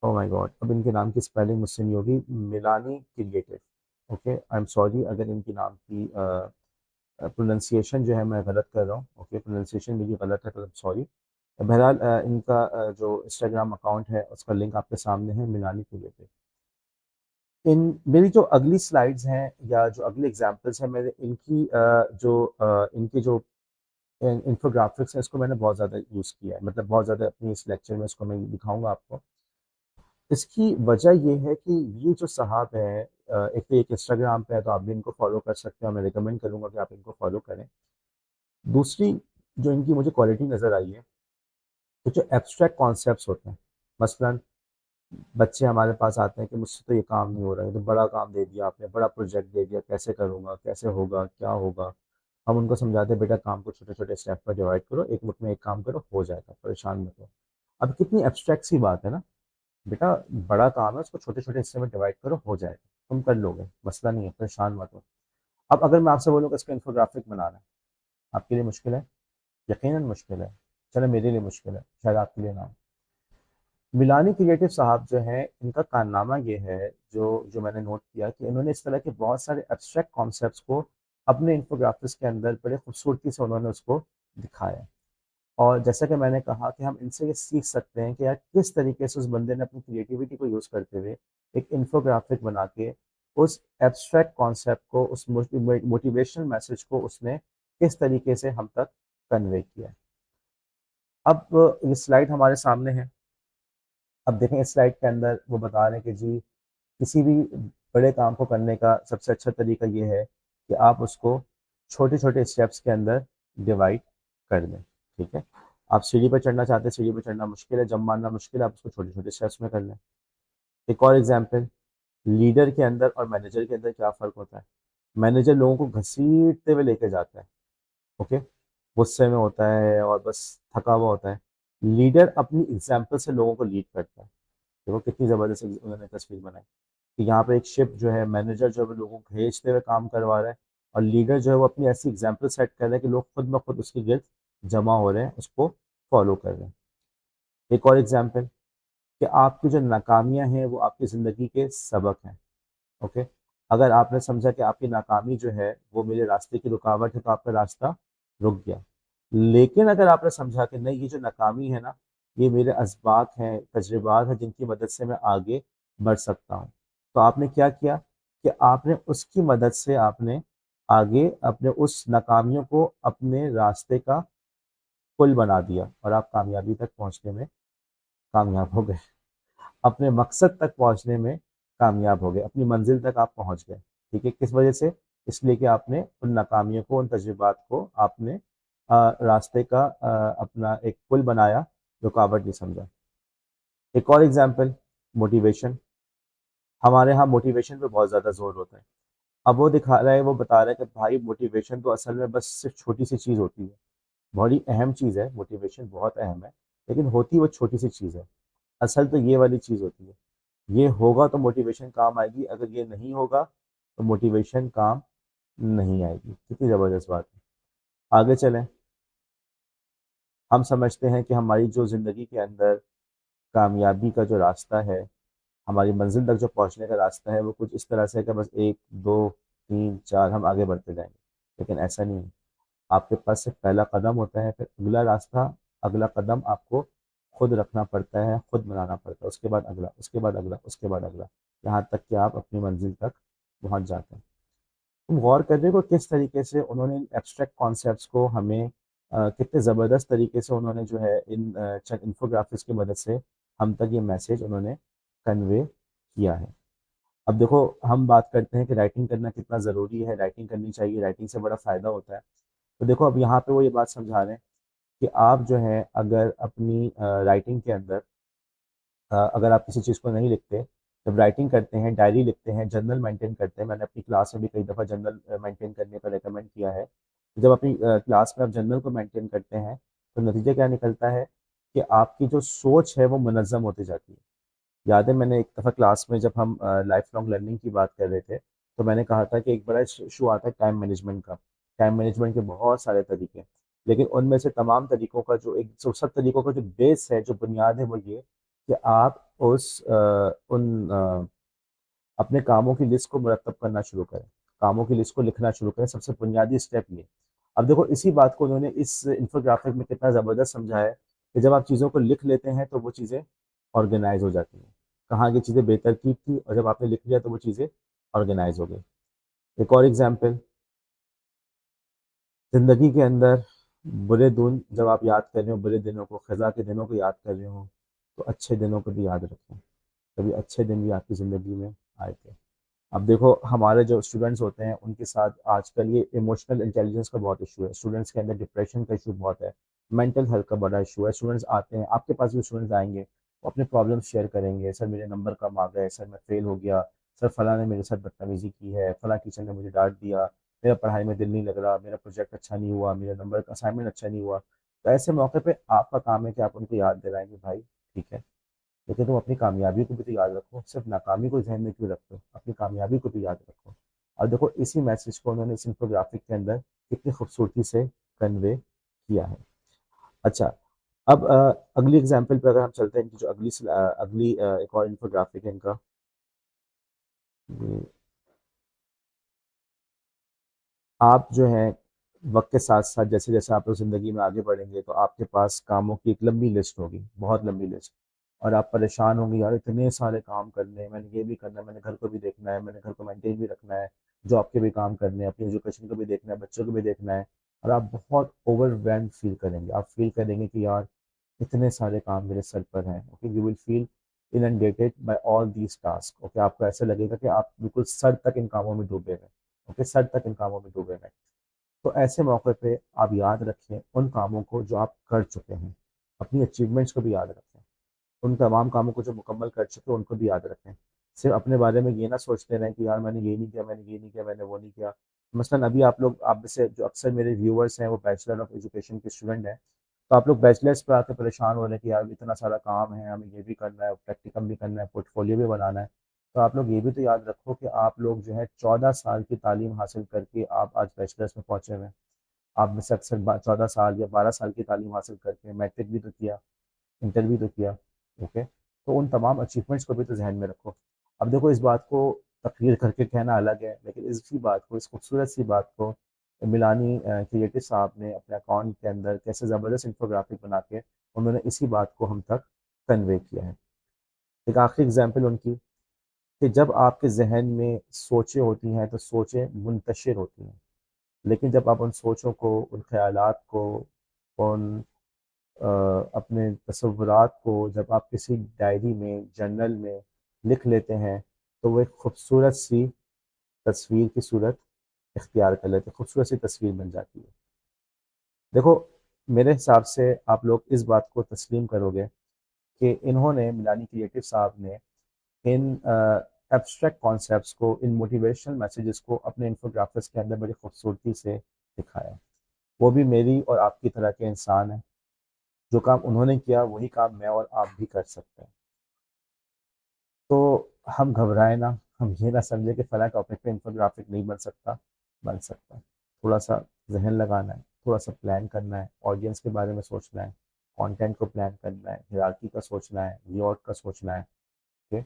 A: ओ माय गॉड, अब इनके नाम की स्पेलिंग मुझसे नहीं होगी, मिलानी creative. Okay, I am sorry अगर इनके नाम की प्रोनाउंसिएशन जो है मैं गलत कर रहा हूँ। ओके, प्रोनाउंसिएशन मेरी गलत है, तो आई एम सॉरी। बहरहाल, इनका जो इंस्टाग्राम अकाउंट है उसका लिंक आपके सामने है, मिलानी क्रिएटिव। इन मेरी जो अगली स्लाइड्स हैं या जो अगले एग्जांपल्स हैं, मैंने इनकी इनकी जो इन्फोग्राफिक्स है, इसको मैंने बहुत ज़्यादा यूज़ किया है, मतलब बहुत ज़्यादा अपनी इस लेक्चर में इसको मैं दिखाऊंगा आपको। इसकी वजह ये है कि ये जो साहब हैं, एक तो एक इंस्टाग्राम पे है, तो आप भी इनको फॉलो कर सकते हैं, और मैं रिकमेंड करूंगा कि आप इनको फॉलो करें। दूसरी जो इनकी मुझे क्वालिटी नज़र आई है, तो जो एब्स्ट्रैक्ट कॉन्सेप्ट्स होते हैं, मसलन बच्चे हमारे पास आते हैं कि मुझसे तो ये काम नहीं हो रहा है, तो बड़ा काम दे दिया आपने, बड़ा प्रोजेक्ट दे दिया, कैसे करूँगा, कैसे होगा, क्या होगा। हम उनको समझाते हैं, बेटा काम को छोटे छोटे स्टेप पर डिवाइड करो, एक मुट्ठ में एक काम करो, हो जाएगा, परेशान मत हो। अब कितनी एब्स्ट्रैक्ट सी बात है ना, बेटा बड़ा काम है, उसको छोटे छोटे हिस्से में डिवाइड करो, हो जाएगा, तुम कर लोगे, मसला नहीं है, परेशान मत हो। अब अगर मैं आपसे बोलूँ कि इसका इन्फोग्राफिक बनाना है, आपके लिए मुश्किल है? यकीनन मुश्किल है। चलो, मेरे लिए मुश्किल है, शायद आपके लिए ना हो। मिलानी क्रिएटिव साहब जो हैं, इनका कारनामा ये है, जो जो मैंने नोट किया, कि इन्होंने इस तरह के बहुत सारे एब्स्ट्रैक्ट कॉन्सेप्ट्स को अपने इन्फोग्राफिक्स के अंदर बड़े खूबसूरती से उन्होंने उसको दिखाया। और जैसा कि मैंने कहा कि हम इनसे ये सीख सकते हैं कि यार किस तरीके से उस बंदे ने अपनी क्रिएटिविटी को यूज़ करते हुए एक इन्फोग्राफिक बना के उस एब्स्ट्रैक्ट कॉन्सेप्ट को, उस मोटिवेशनल मैसेज को उसने किस तरीके से हम तक कन्वे किया। अब ये स्लाइड हमारे सामने है। अब देखें, इस स्लाइड के अंदर वो बता रहे हैं कि जी, किसी भी बड़े काम को करने का सबसे अच्छा तरीका ये है कि आप उसको छोटे छोटे स्टेप्स के अंदर डिवाइड कर दें। ठीक है, आप सीढ़ी पर चढ़ना चाहते हैं, सीढ़ी पर चढ़ना मुश्किल है, जंप मारना मुश्किल है, आप उसको छोटे छोटे स्टेप्स में कर लें। एक और एग्जांपल, लीडर के अंदर और मैनेजर के अंदर क्या फ़र्क होता है? मैनेजर लोगों को घसीटते हुए लेके जाता है। ओके, गुस्से में होता है और बस थका हुआ होता है। लीडर अपनी एग्जाम्पल से लोगों को लीड करता है। देखो कितनी ज़बरदस्त उन्होंने तस्वीर बनाई कि यहाँ पे एक शिप जो है, मैनेजर जो है वो लोगों को भेजते हुए काम करवा रहा है, और लीडर जो है वो अपनी ऐसी एग्जाम्पल सेट कर रहा है कि लोग खुद ब खुद उसके गिर्द जमा हो रहे हैं, उसको फॉलो कर रहे हैं। एक और एग्जाम्पल, कि आपकी जो नाकामियां हैं वो आपकी ज़िंदगी के सबक हैं। ओके, अगर आपने समझा कि आपकी नाकामी जो है वो मेरे रास्ते की रुकावट है, तो आपका रास्ता रुक गया। लेकिन अगर आपने समझा कि नहीं, ये जो नाकामी है ना, ये मेरे असबाक हैं, तजर्बात हैं, जिनकी मदद से मैं आगे बढ़ सकता हूँ, तो आपने क्या किया कि आपने उसकी मदद से आपने आगे अपने उस नाकामियों को अपने रास्ते का पुल बना दिया, और आप कामयाबी तक पहुंचने में कामयाब हो गए, अपने मकसद तक पहुंचने में कामयाब हो गए, अपनी मंजिल तक आप पहुंच गए। ठीक है, किस वजह से? इसलिए कि आपने उन नाकामियों को, उन तजुर्बात को आपने रास्ते का अपना एक पुल बनाया, रुकावट नहीं समझा। एक और एग्जांपल, मोटिवेशन। हमारे यहाँ मोटिवेशन पे बहुत ज़्यादा जोर होता है। अब वो दिखा रहा है, वो बता रहा है कि भाई मोटिवेशन तो असल में बस सिर्फ छोटी सी चीज़ होती है, बड़ी अहम चीज़ है, मोटिवेशन बहुत अहम है, लेकिन होती वो छोटी सी चीज़ है। असल तो ये वाली चीज़ होती है, ये होगा तो मोटिवेशन काम आएगी, अगर ये नहीं होगा तो मोटिवेशन काम नहीं आएगी। कितनी ज़बरदस्त बात है। आगे चलें। हम समझते हैं कि हमारी जो ज़िंदगी के अंदर कामयाबी का जो रास्ता है, हमारी मंजिल तक जो पहुंचने का रास्ता है, वो कुछ इस तरह से है कि बस एक दो तीन चार हम आगे बढ़ते जाएंगे, लेकिन ऐसा नहीं है। आपके पास सिर्फ पहला कदम होता है, फिर अगला रास्ता, अगला कदम आपको खुद रखना पड़ता है, खुद बनाना पड़ता है, उसके बाद अगला, उसके बाद अगला, उसके बाद अगला, यहाँ तक कि आप अपनी मंजिल तक पहुंच जाते हैं। तुम गौर कर रहे हो किस तरीके से उन्होंने इन एब्स्ट्रैक्ट कॉन्सेप्ट्स को हमें कितने ज़बरदस्त तरीके से उन्होंने जो है इन चंद इन्फोग्राफिक्स की मदद से हम तक ये मैसेज उन्होंने कन्वे किया है। अब देखो, हम बात करते हैं कि राइटिंग करना कितना ज़रूरी है, राइटिंग करनी चाहिए, राइटिंग से बड़ा फ़ायदा होता है। तो देखो, अब यहाँ पे वो ये बात समझा रहे हैं कि आप जो है अगर अपनी राइटिंग के अंदर अगर आप किसी चीज़ को नहीं लिखते, जब राइटिंग करते हैं, डायरी लिखते हैं, जर्नल मेंटेन करते हैं, मैंने अपनी क्लास में भी कई दफ़ा जर्नल मेंटेन करने का रेकमेंड किया है। तो जब अपनी क्लास में आप जर्नल को मेंटेन करते हैं, तो नतीजा क्या निकलता है कि आपकी जो सोच है वो मुनज़्ज़म होती जाती है। याद है, मैंने एक दफ़ा क्लास में जब हम लाइफ लॉन्ग लर्निंग की बात कर रहे थे, तो मैंने कहा था कि एक बड़ा इशू आता है टाइम मैनेजमेंट का। टाइम मैनेजमेंट के बहुत सारे तरीके हैं, लेकिन उनमें से तमाम तरीकों का जो एक, जो सब तरीकों का जो बेस है, जो बुनियाद है, वो ये कि आप अपने कामों की लिस्ट को मुरतब करना शुरू करें, कामों की लिस्ट को लिखना शुरू करें। सबसे बुनियादी स्टेप ये। अब देखो, इसी बात को उन्होंने इस इंफोग्राफिक में कितना ज़बरदस्त समझाया है कि जब आप चीज़ों को लिख लेते हैं तो वो चीज़ें ऑर्गेनाइज हो जाती हैं। कहाँ की चीज़ें बेतरतीब थी, और जब आपने लिख लिया तो वो चीज़ें ऑर्गेनाइज हो गई। एक और एग्जाम्पल, ज़िंदगी के अंदर बुरे दिन जब आप याद कर रहे हो, बुरे दिनों को, ख़ज़ा के दिनों को याद कर रहे हो, तो अच्छे दिनों को भी याद रखें। कभी अच्छे दिन भी आपकी ज़िंदगी में आए थे। अब देखो, हमारे जो स्टूडेंट्स होते हैं उनके साथ आजकल ये इमोशनल इंटेलिजेंस का बहुत इशू है, स्टूडेंट्स के अंदर डिप्रेशन का इशू बहुत है, मेंटल हेल्थ का बड़ा इशू है। स्टूडेंट्स आते हैं, आपके पास भी स्टूडेंट्स आएंगे, वो अपने प्रॉब्लम शेयर करेंगे, सर मेरे नंबर कम आ गए, सर मैं फेल हो गया, सर फलां ने मेरे साथ बदतमीजी की है, फलां टीचर ने मुझे डांट दिया, मेरा पढ़ाई में दिल नहीं लग रहा, मेरा प्रोजेक्ट अच्छा नहीं हुआ, मेरा नंबर असाइनमेंट अच्छा नहीं हुआ। तो ऐसे मौके पे आपका काम है कि आप उनको याद दिलाएं कि भाई ठीक है, लेकिन तुम अपनी कामयाबी को भी तो याद रखो, सिर्फ नाकामी को ज़हन में क्यों रखते हो, अपनी कामयाबी को भी याद रखो। और देखो, इसी मैसेज को उन्होंने इस इन्फोग्राफिक के अंदर कितनी खूबसूरती से कन्वे किया है। अच्छा, अब अगली एग्जाम्पल पे अगर हम चलते हैं, इनकी जो एक और इन्फोग्राफिक है इनका, ये आप जो है वक्त के साथ साथ जैसे जैसे आप लोग ज़िंदगी में आगे बढ़ेंगे, तो आपके पास कामों की एक लंबी लिस्ट होगी, बहुत लंबी लिस्ट, और आप परेशान होंगे, यार इतने सारे काम करने हैं, मैंने ये भी करना है, मैंने घर को भी देखना है, मैंने घर को मेंटेन भी रखना है, जॉब के भी काम करने हैं, अपनी एजुकेशन को भी देखना है, बच्चों को भी देखना है, और आप बहुत ओवरवेल्म्ड फील करेंगे। आप फील करेंगे कि यार इतने सारे काम मेरे सर पर हैं। Okay, you will feel inundated by all these task. Okay, आपको ऐसा लगेगा कि आप बिल्कुल सर तक इन कामों में डूबे हैं। ओके, सर तक इन कामों में डूबे हैं। तो ऐसे मौके पे आप याद रखें उन कामों को जो आप कर चुके हैं, अपनी अचीवमेंट्स को भी याद रखें, उन तमाम कामों को जो मुकम्मल कर चुके हैं उनको भी याद रखें। सिर्फ अपने बारे में ये ना सोचते रहें कि यार मैंने ये नहीं किया, मैंने ये नहीं किया, मैंने वो नहीं किया। मसलन अभी आप लोग, आप में से जो अक्सर मेरे व्यूअर्स हैं वो बैचलर ऑफ एजुकेशन के स्टूडेंट हैं, तो आप लोग बैचलर्स पे आके परेशान हो रहे हैं कि यार इतना सारा काम है, हमें ये भी करना है, प्रैक्टिकम भी करना है, पोर्टफोलियो भी बनाना है। तो आप लोग ये भी तो याद रखो कि आप लोग जो है 14 साल की तालीम हासिल करके आप आज बैचलर्स में पहुंचे हुए हैं। आप में से अक्सर 14 साल या 12 साल की तालीम हासिल करके मैट्रिक भी तो किया, इंटर भी तो किया। ओके, तो उन तमाम अचीवमेंट्स को भी तो जहन में रखो। अब देखो, इस बात को तकरीर करके कहना अलग है, लेकिन इसी बात को, इस खूबसूरत सी बात को मिलानी क्रिएटिव साहब ने अपने अकाउंट के अंदर कैसे ज़बरदस्त इंफोग्राफिक बना के उन्होंने इसी बात को हम तक कन्वे किया है। एक आखिरी एग्जाम्पल उनकी, कि जब आपके जहन में सोचें होती हैं तो सोचें मुंतशिर होती हैं, लेकिन जब आप उन सोचों को, उन ख्यालात को, उन अपने तसव्वुरात को जब आप किसी डायरी में, जर्नल में लिख लेते हैं, तो वो एक खूबसूरत सी तस्वीर की सूरत इख्तियार कर लेते हैं, खूबसूरत सी तस्वीर बन जाती है। देखो, मेरे हिसाब से आप लोग इस बात को तस्लीम करोगे कि इन्होंने, मिलानी क्रिएटिव साहब ने, इन एब्स्ट्रैक्ट कॉन्सेप्ट्स को, इन मोटिवेशनल मैसेजेस को अपने इन्फोग्राफिक्स के अंदर बड़ी खूबसूरती से दिखाया। वो भी मेरी और आपकी तरह के इंसान हैं। जो काम उन्होंने किया वही काम मैं और आप भी कर सकते हैं। तो हम घबराएं ना, हम ये ना समझे कि फला टॉपिक पे इन्फोग्राफिक नहीं बन सकता। बन सकता है। थोड़ा सा जहन लगाना है, थोड़ा सा प्लान करना है, ऑडियंस के बारे में सोचना है, कंटेंट को प्लान करना है, हिरार्की का सोचना है, लेआउट का सोचना है। ओके।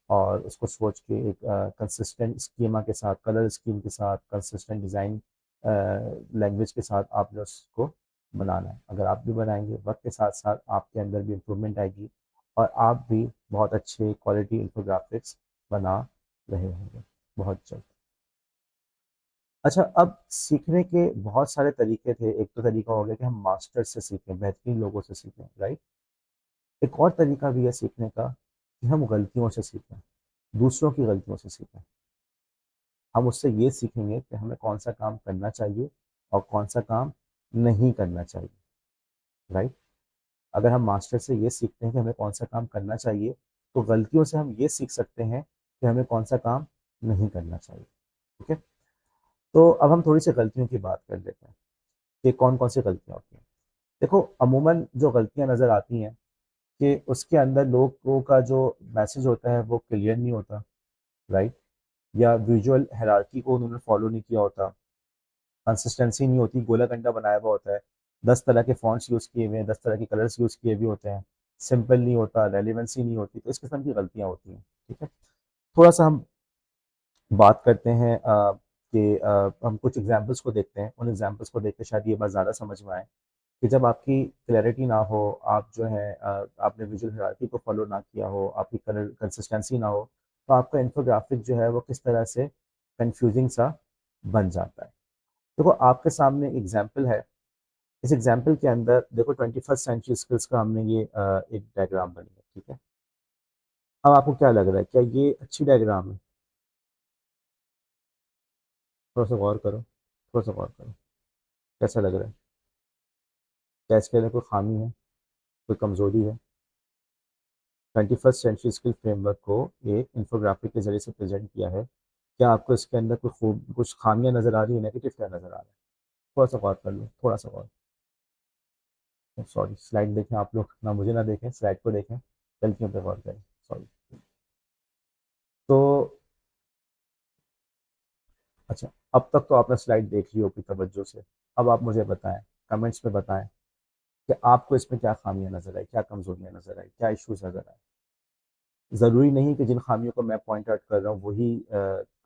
A: और उसको सोच के एक कंसिस्टेंट स्कीमा के साथ, कलर स्कीम के साथ, कंसिस्टेंट डिज़ाइन लैंग्वेज के साथ आपने उसको बनाना है। अगर आप भी बनाएंगे, वक्त के साथ साथ आपके अंदर भी इम्प्रूवमेंट आएगी और आप भी बहुत अच्छे क्वालिटी इन्फोग्राफिक्स बना रहे होंगे बहुत जल्द। अच्छा, अब सीखने के बहुत सारे तरीके थे। एक तो तरीका हो गया कि हम मास्टर से सीखें, बेहतरीन लोगों से सीखें, राइट। एक और तरीका भी है सीखने का कि हम गलतियों से सीखें, दूसरों की गलतियों से सीखें। हम उससे ये सीखेंगे कि हमें कौन सा काम करना चाहिए और कौन सा काम नहीं करना चाहिए, राइट। अगर हम मास्टर से ये सीखते हैं कि हमें कौन सा काम करना चाहिए, तो गलतियों से हम ये सीख सकते हैं कि हमें कौन सा काम नहीं करना चाहिए। ठीक है। तो अब हम थोड़ी सी गलतियों की बात कर लेते हैं कि कौन कौन सी गलतियाँ होती हैं। देखो, अमूमन जो गलतियाँ नज़र आती हैं कि उसके अंदर लोगों का जो मैसेज होता है वो क्लियर नहीं होता, राइट। या विजुअल हायरार्की को उन्होंने फॉलो नहीं किया होता, कंसिस्टेंसी नहीं होती, गोला कंडा बनाया हुआ होता है, 10 तरह के फॉन्ट्स यूज़ किए हुए हैं, 10 तरह के कलर्स यूज़ किए हुए होते हैं, सिंपल नहीं होता, रेलिवेंसी नहीं होती, तो इस किस्म की गलतियाँ होती हैं। ठीक है। थोड़ा सा हम बात करते हैं कि हम कुछ एग्जांपल्स को देखते हैं। उन एग्जांपल्स को देख के शायद ये बात ज़्यादा समझ में आए कि जब आपकी क्लैरिटी ना हो, आप जो है आपने विजुअल हायरार्की को फॉलो ना किया हो, आपकी कलर कंसिस्टेंसी ना हो, तो आपका इन्फोग्राफिक जो है वो किस तरह से कंफ्यूजिंग सा बन जाता है। देखो, आपके सामने एग्जाम्पल है। इस एग्जाम्पल के अंदर देखो, 21st सेंचुरी स्किल्स का हमने ये एक डायग्राम बनी है। ठीक है। अब आपको क्या लग रहा है, क्या ये अच्छी डायग्राम है? थोड़ा सा गौर करो, थोड़ा सा गौर करो। कैसा लग रहा है? क्या इसके अंदर कोई खामी है, कोई कमजोरी है? 21st सेंचुरी स्किल फ्रेमवर्क को एक इंफोग्राफिक के जरिए से प्रेजेंट किया है। क्या आपको इसके अंदर कोई खूब कुछ खामियां नजर आ रही है, नेगेटिव क्या नजर आ रहा है? थोड़ा सा गौर कर लो, थोड़ा सा गौर। सॉरी, स्लाइड देखें आप लोग, ना मुझे ना देखें, स्लाइड को देखें, गलतियों पे गौर करें। सॉरी। तो अच्छा, अब तक तो आपने स्लाइड देख ली होगी तवज्जो से। अब आप मुझे बताएं, कमेंट्स में बताएं कि आपको इसमें क्या खामियां नजर आई, क्या कमजोरियां नजर आई, क्या इश्यूज नजर आए। ज़रूरी नहीं कि जिन खामियों को मैं पॉइंट आउट कर रहा हूँ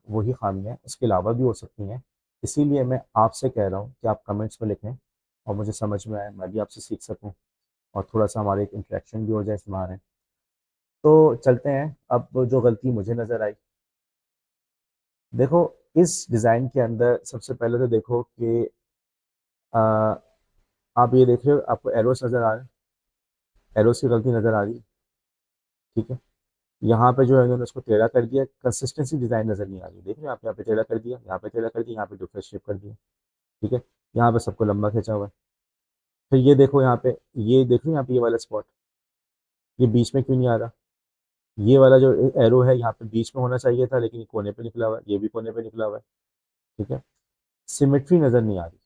A: वही खामियां, उसके अलावा भी हो सकती हैं। इसीलिए मैं आपसे कह रहा हूँ कि आप कमेंट्स में लिखें और मुझे समझ में आए, मैं भी आपसे सीख सकूँ और थोड़ा सा हमारे एक इंटरेक्शन भी हो जाए इस बहाने। तो चलते हैं, अब जो गलती मुझे नज़र आई। देखो, इस डिज़ाइन के अंदर सबसे पहले तो देखो कि आ, आप ये देख रहे हो, आपको एरोस नज़र आ रहे हैं, एरोस की गलती नज़र आ रही है। ठीक है। यहाँ पे जो है इन्होंने उसको टेढ़ा कर दिया, कंसिस्टेंसी डिज़ाइन नज़र नहीं आ रही। देख रहे हैं आप, यहाँ पे टेढ़ा कर दिया, यहाँ पे टेढ़ा कर दिया, यहाँ पे डिफरेंट शेप कर दिया। ठीक है। यहाँ पे सबको लंबा खींचा हुआ है। फिर ये देखो यहाँ पे, ये देख रहे हो यहाँ पे ये वाला स्पॉट, ये बीच में क्यों नहीं आ रहा? ये वाला जो एरो है यहाँ पे बीच में होना चाहिए था, लेकिन ये कोने पे निकला हुआ है, ये भी कोने पे निकला हुआ है। ठीक है। सिमेट्री नज़र नहीं आ रही।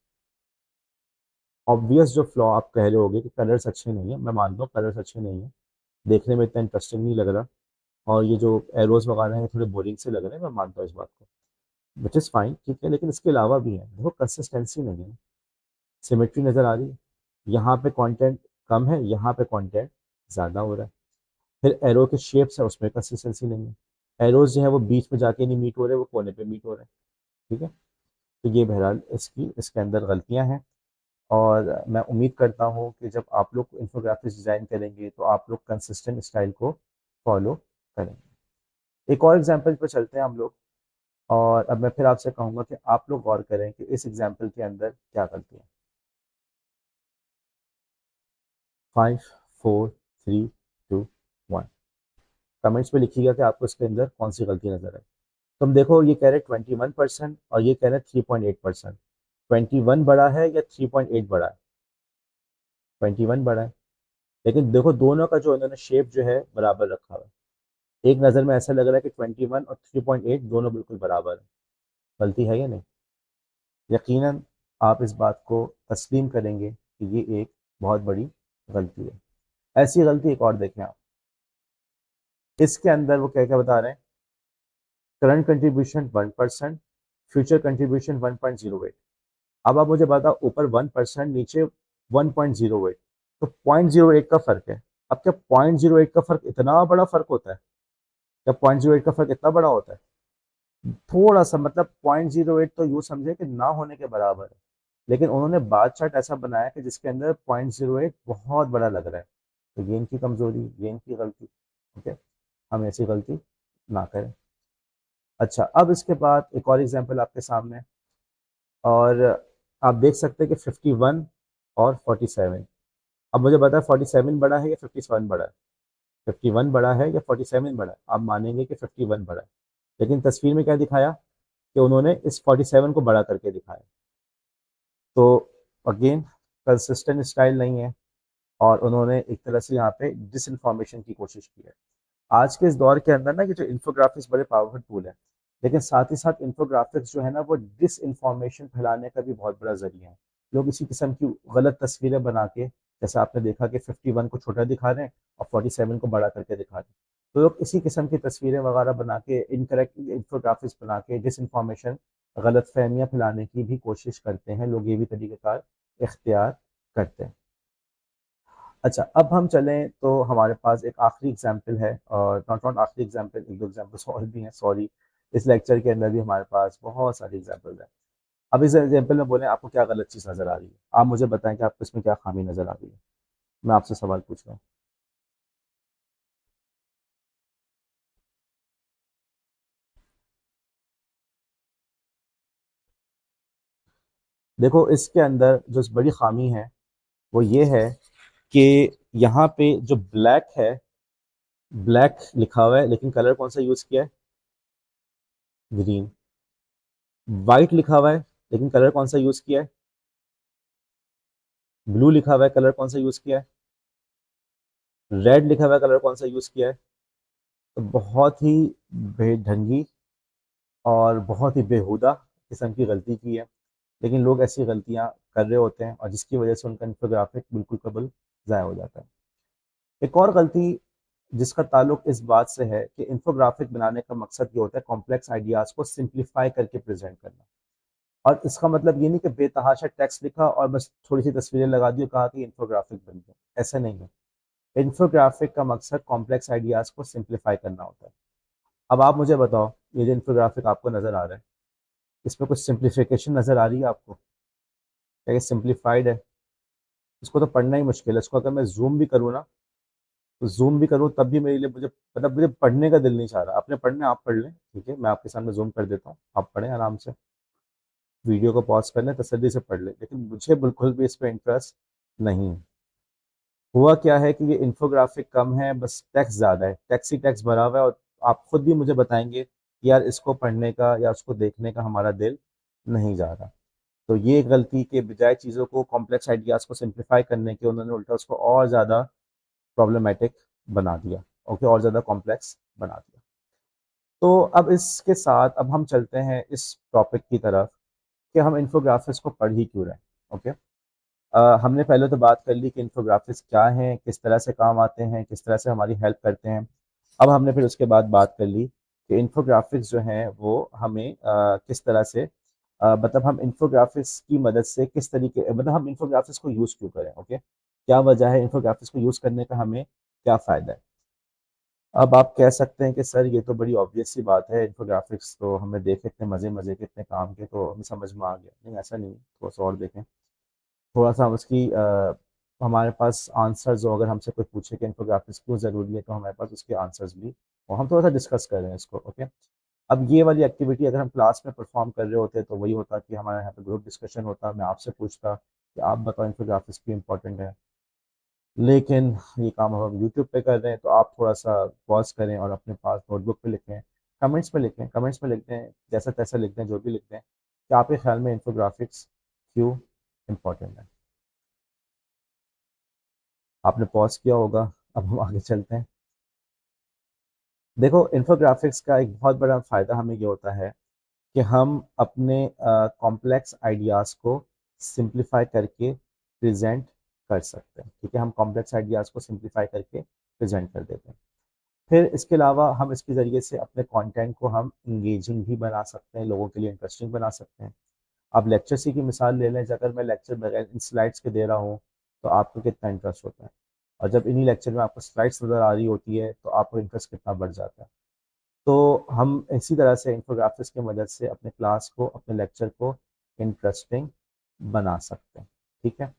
A: ऑब्वियस जो फ्लॉ आप कह रहे होगे कि कलर्स अच्छे नहीं है, मैं मानता हूँ कलर्स अच्छे नहीं है, देखने में इतना इंटरेस्टिंग नहीं लग रहा, और ये जो एरोज वगैरह हैं थोड़े बोरिंग से लग रहे हैं, मैं मानता हूँ इस बात को, विच इज़ फाइन। ठीक है। लेकिन इसके अलावा भी है, देखो कंसिस्टेंसी नहीं है, सिमेट्री नज़र आ रही है। यहाँ पे कंटेंट कम है, यहाँ पे कंटेंट ज़्यादा हो रहा है। फिर एरो के शेप्स है, उसमें कंसिस्टेंसी नहीं है। एरोज जो है वो बीच में जाके नहीं मीट हो रहे, वो कोने पे मीट हो रहे हैं। ठीक है। तो ये बहरहाल इसके अंदर गलतियाँ हैं। और मैं उम्मीद करता हूँ कि जब आप लोग इन्फोग्राफिक्स डिज़ाइन करेंगे तो आप लोग कंसिस्टेंट स्टाइल को फॉलो करेंगे। एक और एग्जांपल पर चलते हैं हम लोग, और अब मैं फिर आपसे कहूँगा कि आप लोग गौर करें कि इस एग्जांपल के अंदर क्या गलती है। 5, 4, 3, 2, 1। कमेंट्स में लिखिएगा कि आपको इसके अंदर कौन सी गलती नजर है। तुम देखो ये कह रहे 21% और ये कह रहे 3.8%। 21 बड़ा है या 3.8 बड़ा है? 21 बड़ा है। लेकिन देखो दोनों का जो इन्होंने शेप जो है बराबर रखा हुआ है। एक नज़र में ऐसा लग रहा है कि 21 और 3.8 दोनों बिल्कुल बराबर है। गलती है या नहीं? यकीनन आप इस बात को तस्लीम करेंगे कि ये एक बहुत बड़ी गलती है। ऐसी गलती एक और देखें आप। इसके अंदर वो क्या क्या बता रहे हैं? Current contribution 1%, future contribution 1.08। अब आप मुझे बताओ, ऊपर 1%, नीचे 1.08, तो 0.08 का फर्क है। अब क्या 0.08 का फर्क इतना बड़ा फर्क होता है? क्या 0.08 का फर्क इतना बड़ा होता है? थोड़ा सा, मतलब 0.08 तो यूँ समझे कि ना होने के बराबर है। लेकिन उन्होंने बार चार्ट ऐसा बनाया कि जिसके अंदर 0.08 बहुत बड़ा लग रहा है। तो ये इनकी कमजोरी, ये इनकी गलती। ठीक है, हम ऐसी गलती ना करें। अच्छा, अब इसके बाद एक और एग्जांपल आपके सामने, और आप देख सकते हैं कि 51 और 47। अब मुझे बताया 47 बड़ा है या 57 बड़ा है? 51 बड़ा है या 47 बड़ा है? आप मानेंगे कि 51 बड़ा है। लेकिन तस्वीर में क्या दिखाया कि उन्होंने इस 47 को बड़ा करके दिखाया। तो अगेन कंसिस्टेंट स्टाइल नहीं है, और उन्होंने एक तरह से यहाँ पे डिसइंफॉर्मेशन की कोशिश की है। आज के इस दौर के अंदर ना ये जो इन्फोग्राफिक्स बड़े पावरफुल टूल है, लेकिन साथ ही साथ इन्फोग्राफिक्स जो है ना वो डिस इन्फॉर्मेशन फैलाने का भी बहुत बड़ा जरिया है। लोग इसी किस्म की गलत तस्वीरें बना के, जैसे आपने देखा कि 51 को छोटा दिखा रहे हैं और 47 को बड़ा करके दिखा रहे हैं, तो लोग इसी किस्म की तस्वीरें वगैरह बना के, इनकरेक्ट इन्फोग्राफिक्स बना के डिस इन्फॉर्मेशन, गलत फहमियाँ फैलाने की भी कोशिश करते हैं। लोग ये भी तरीक़ेकार इख्तियार करते हैं। अच्छा, अब हम चलें तो हमारे पास एक आखिरी एग्जाम्पल है, और नॉट नॉट आखिरी एग्जाम्पल, एक दो एग्जाम्पल्स और भी हैं, सॉरी। इस लेक्चर के अंदर भी हमारे पास बहुत सारी एग्जाम्पल्स हैं। अब इस एग्जाम्पल में बोलें आपको क्या गलत चीज़ नज़र आ रही है, आप मुझे बताएं कि आपको इसमें क्या खामी नज़र आ रही है। मैं आपसे सवाल पूछ रहा हूँ। देखो इसके अंदर जो बड़ी खामी है वो ये है कि यहाँ पे जो ब्लैक है, ब्लैक लिखा हुआ है, लेकिन कलर कौन सा यूज़ किया है? ग्रीन। वाइट लिखा हुआ है, लेकिन कलर कौन सा यूज़ किया है? ब्लू लिखा हुआ है, कलर कौन सा यूज़ किया है? रेड लिखा हुआ है, कलर कौन सा यूज़ किया है? तो बहुत ही बेढंगी और बहुत ही बेहुदा किस्म की गलती की है। लेकिन लोग ऐसी गलतियां कर रहे होते हैं, और जिसकी वजह से उनका इन्फोग्राफिक बिल्कुल कबल ज़ाया हो जाता है। एक और गलती जिसका ताल्लुक इस बात से है कि इन्फोग्राफिक बनाने का मकसद ये होता है कॉम्प्लेक्स आइडियाज़ को सिंप्लीफाई करके प्रेजेंट करना। और इसका मतलब ये नहीं कि बेतहाशा टेक्स्ट लिखा और बस थोड़ी सी तस्वीरें लगा दी और कहा कि इन्फोग्राफिक बन गया, ऐसा नहीं है। इन्फोग्राफिक का मकसद कॉम्प्लेक्स आइडियाज़ को सिंप्लीफाई करना होता है। अब आप मुझे बताओ, ये जो इन्फोग्राफिक आपको नज़र आ रहा है, इसमें कुछ सिंप्लीफिकेशन नज़र आ रही है आपको? क्या ये सिंप्लीफाइड है? इसको तो पढ़ना ही मुश्किल है। इसको अगर मैं जूम भी करूँ ना, तो जूम भी करूँ तब भी मेरे लिए, मुझे मतलब मुझे पढ़ने का दिल नहीं चाह रहा। अपने पढ़ने आप पढ़ लें, ठीक है, मैं आपके सामने जूम कर देता हूँ, आप पढ़ें आराम से, वीडियो को पॉज कर लें, तसल्ली से पढ़ लें, लेकिन मुझे बिल्कुल भी इस पर इंटरेस्ट नहीं है। हुआ क्या है कि ये इन्फोग्राफिक कम है, बस टेक्स्ट ज़्यादा है, टेक्स्ट ही टेक्स्ट भरा हुआ है, और आप खुद भी मुझे बताएंगे कि यार इसको पढ़ने का या उसको देखने का हमारा दिल नहीं जा रहा। तो ये गलती के बजाय चीज़ों को, कॉम्प्लेक्स आइडियाज़ को सिंप्लीफाई करने के, उन्होंने उल्टा उसको और ज़्यादा प्रॉब्लमेटिक बना दिया। ओके, और ज़्यादा कॉम्प्लेक्स बना दिया। तो अब इसके साथ अब हम चलते हैं इस टॉपिक की तरफ कि हम इन्फोग्राफिक्स को पढ़ ही क्यों रहे हैं। ओके, हमने पहले तो बात कर ली कि इन्फोग्राफिक्स क्या हैं, किस तरह से काम आते हैं, किस तरह से हमारी हेल्प करते हैं। अब हमने फिर उसके बाद बात कर ली कि इन्फोग्राफिक्स जो हैं वो हमें किस तरह से, मतलब हम इन्फोग्राफिक्स की मदद से किस तरीके, मतलब हम इन्फोग्राफिक्स को यूज़ क्यों करें। ओके, क्या वजह है इन्फोग्राफिक्स को यूज़ करने का, हमें क्या फ़ायदा है। अब आप कह सकते हैं कि सर ये तो बड़ी ऑब्वियस सी बात है, इन्फोग्राफिक्स तो हमने देखे, इतने मज़े मज़े के, इतने काम के, तो हमें समझ में आ गया। नहीं, ऐसा नहीं, थोड़ा सा और देखें। थोड़ा सा हम उसकी हमारे पास आंसर्स हो, अगर हमसे कोई पूछे कि इन्फोग्राफिक्स क्यों ज़रूरी है, तो हमारे पास उसके आंसर्स भी, और हम थोड़ा सा डिस्कस कर रहे हैं इसको। ओके, अब ये वाली एक्टिविटी अगर हम क्लास में परफॉर्म कर रहे होते तो वही होता कि हमारे यहाँ पे ग्रुप डिस्कशन होता, मैं आपसे पूछता कि आप बताओ इन्फोग्राफिक्स क्यों इंपॉर्टेंट है। लेकिन ये काम हम यूट्यूब पे कर रहे हैं, तो आप थोड़ा सा पॉज करें और अपने पास नोटबुक पे लिखें, कमेंट्स में लिखें, कमेंट्स में लिखते हैं, जैसा तैसा लिखते हैं, जो भी लिखते हैं कि आपके ख्याल में इन्फोग्राफिक्स क्यों इम्पोर्टेंट है। आपने पॉज किया होगा, अब हम आगे चलते हैं। देखो, इन्फोग्राफिक्स का एक बहुत बड़ा फ़ायदा हमें ये होता है कि हम अपने कॉम्प्लेक्स आइडियाज़ को सिंप्लीफाई करके प्रेजेंट कर सकते हैं। ठीक है, हम कॉम्प्लेक्स आइडियाज़ को सिंप्लीफाई करके प्रेजेंट कर देते हैं। फिर इसके अलावा हम इसके ज़रिए से अपने कंटेंट को हम इंगेजिंग भी बना सकते हैं, लोगों के लिए इंटरेस्टिंग बना सकते हैं। आप लेक्चर सी की मिसाल ले लें, अगर मैं लेक्चर बगैर इन स्लाइड्स के दे रहा हूँ तो आपको कितना इंटरेस्ट होता है, और जब इन्हीं लेक्चर में आपको स्लाइड्स नज़र आ रही होती है तो आपको इंटरेस्ट कितना बढ़ जाता है। तो हम इसी तरह से इन्फोग्राफिक्स की मदद से अपने क्लास को, अपने लेक्चर को इंटरेस्टिंग बना सकते हैं। ठीक है।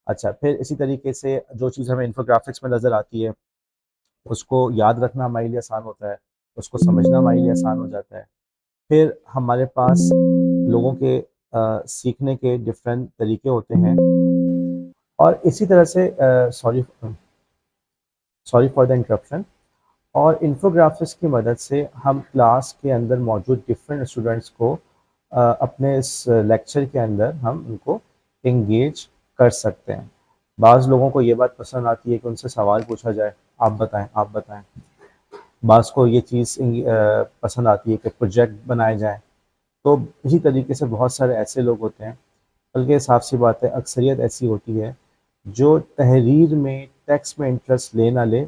A: अच्छा, फिर इसी तरीके से जो चीज़ हमें इन्फोग्राफिक्स में नज़र आती है उसको याद रखना हमारे लिए आसान होता है, उसको समझना हमारे लिए आसान हो जाता है। फिर हमारे पास लोगों के सीखने के डिफरेंट तरीके होते हैं, और इसी तरह से sorry sorry for the interruption. और इन्फोग्राफिक्स की मदद से हम क्लास के अंदर मौजूद डिफरेंट स्टूडेंट्स को अपने इस लेक्चर के अंदर हम उनको इंगेज कर सकते हैं। बाज़ लोगों को ये बात पसंद आती है कि उनसे सवाल पूछा जाए, आप बताएं, आप बताएं। बाज़ को ये चीज़ पसंद आती है कि प्रोजेक्ट बनाए जाएं। तो इसी तरीके से बहुत सारे ऐसे लोग होते हैं, बल्कि साफ सी बात है, अक्सरियत ऐसी होती है जो तहरीर में, टेक्स्ट में इंटरेस्ट ले ना ले,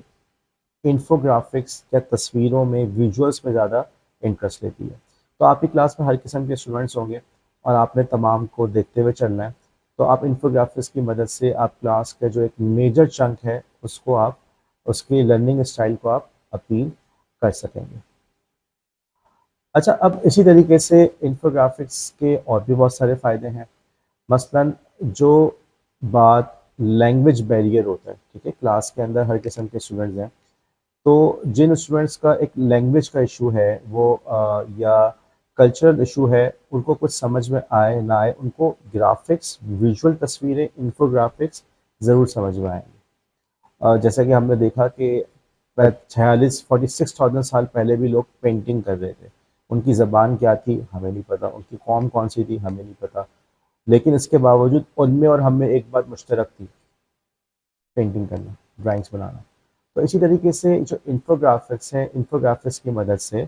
A: इन्फोग्राफिक्स या तस्वीरों में, विजुअल्स में ज़्यादा इंटरेस्ट लेती है। तो आपकी क्लास में हर किस्म के स्टूडेंट्स होंगे और आपने तमाम को देखते हुए चलना है। तो आप इन्फोग्राफिक्स की मदद से आप क्लास का जो एक मेजर चंक है उसको आप, उसकी लर्निंग स्टाइल को आप अपील कर सकेंगे। अच्छा, अब इसी तरीके से इन्फोग्राफिक्स के और भी बहुत सारे फ़ायदे हैं। मसलन जो बात लैंग्वेज बैरियर होता है, ठीक है, क्लास के अंदर हर किस्म के स्टूडेंट्स हैं, तो जिन स्टूडेंट्स का एक लैंग्वेज का इशू है वो या कल्चरल इशू है, उनको कुछ समझ में आए ना आए, उनको ग्राफिक्स, विजुअल तस्वीरें, इन्फोग्राफिक्स ज़रूर समझ में आएंगे। जैसा कि हमने देखा कि 46,000 साल पहले भी लोग पेंटिंग कर रहे थे। उनकी ज़बान क्या थी हमें नहीं पता, उनकी कौम कौन सी थी हमें नहीं पता, लेकिन इसके बावजूद उनमें और हमें एक बात मुश्तरक थी, पेंटिंग करना, ड्राइंग्स बनाना। तो इसी तरीके से जो इन्फोग्राफिक्स है, इन्फोग्राफिक्स की मदद से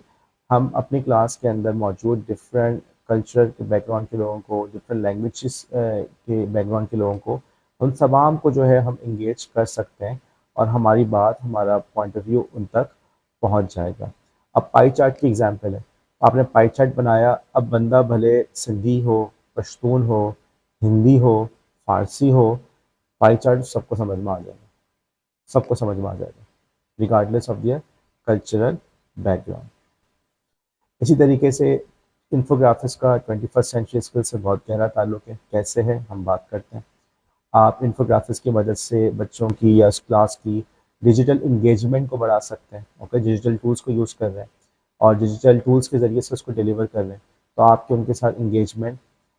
A: हम अपनी क्लास के अंदर मौजूद डिफरेंट कल्चर के बैकग्राउंड के लोगों को, डिफरेंट लैंग्वेजेस के बैकग्राउंड के लोगों को, उन तमाम को जो है हम इंगेज कर सकते हैं, और हमारी बात, हमारा पॉइंट ऑफ व्यू उन तक पहुंच जाएगा। अब पाई चार्ट की एग्जांपल है, आपने पाई चार्ट बनाया, अब बंदा भले सिंधी हो, पश्तून हो, हिंदी हो, फारसी हो, पाई चार्ट सबको समझ में आ जाएगा, सबको समझ में आ जाएगा, regardless of their cultural background. इसी तरीके से इन्फोग्राफिक्स का 21st सेंचुरी स्किल से बहुत गहरा ताल्लुक है। कैसे है, हम बात करते हैं। आप इन्फोग्राफिक्स की मदद से बच्चों की या क्लास की डिजिटल इंगेजमेंट को बढ़ा सकते हैं। ओके, डिजिटल टूल्स को यूज़ कर रहे हैं और डिजिटल टूल्स के ज़रिए से उसको डिलीवर कर रहे हैं, तो आपके उनके साथ इंगेजमेंट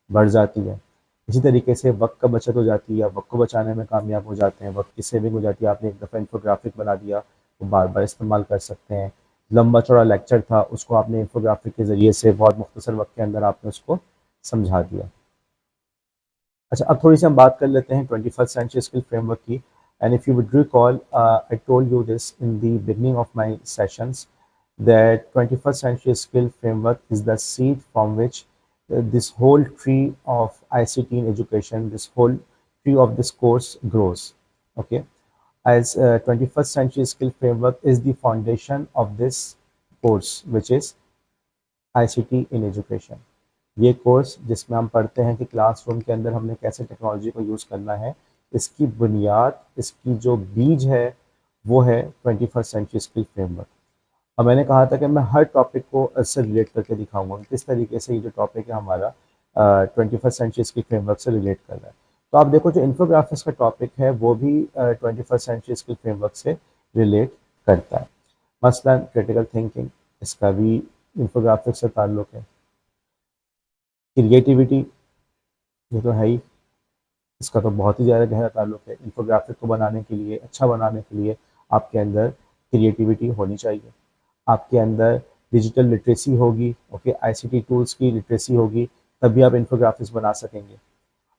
A: बढ़ जाती है। इसी तरीके से वक्त का बचत हो जाती है, वक्त को बचाने में कामयाब हो जाते हैं, वक्त की सेविंग हो जाती है। आपने एक दफ़ा इन्फोग्राफिक बना दिया तो बार बार इस्तेमाल कर सकते हैं। लंबा चौड़ा लेक्चर था, उसको आपने इन्फोग्राफिक के ज़रिए से बहुत मुख्तसर वक्त के अंदर आपने उसको समझा दिया। अच्छा, अब थोड़ी सी हम बात कर लेते हैं 21st सेंचुरी स्किल फ्रेमवर्क की। And if you would recall, I told you this in the beginning of my sessions that 21st century skill framework is the seed from which this whole tree of ICT in education, this whole tree of this course grows. Okay, as 21st century skill framework is the foundation of this course, which is ICT in education. ये course जिसमें हम पढ़ते हैं कि classroom के अंदर हमने कैसे टेक्नोलॉजी को यूज़ करना है, इसकी बुनियाद, इसकी जो बीज है वो है 21st सेंचुरी स्किल फ्रेमवर्क। अब मैंने कहा था कि मैं हर टॉपिक को इससे रिलेट करके दिखाऊंगा कि किस तरीके से ये जो टॉपिक है हमारा 21st सेंचुरी स्किल फ्रेमवर्क से रिलेट कर रहा है। तो आप देखो, जो इन्फोग्राफिक्स का टॉपिक है वो भी 21st सेंचुरी स्किल फ्रेमवर्क से रिलेट करता है। मसलन क्रिटिकल थिंकिंग, इसका भी इन्फोग्राफिक्स से ताल्लुक है। क्रिएटिविटी, ये तो है ही, इसका तो बहुत ही ज़्यादा गहरा ताल्लुक है। इन्फोग्राफिक को बनाने के लिए, अच्छा बनाने के लिए आपके अंदर क्रिएटिविटी होनी चाहिए, आपके अंदर डिजिटल लिटरेसी होगी, ओके, आईसीटी टूल्स की लिटरेसी होगी, तभी आप इन्फोग्राफिक्स बना सकेंगे।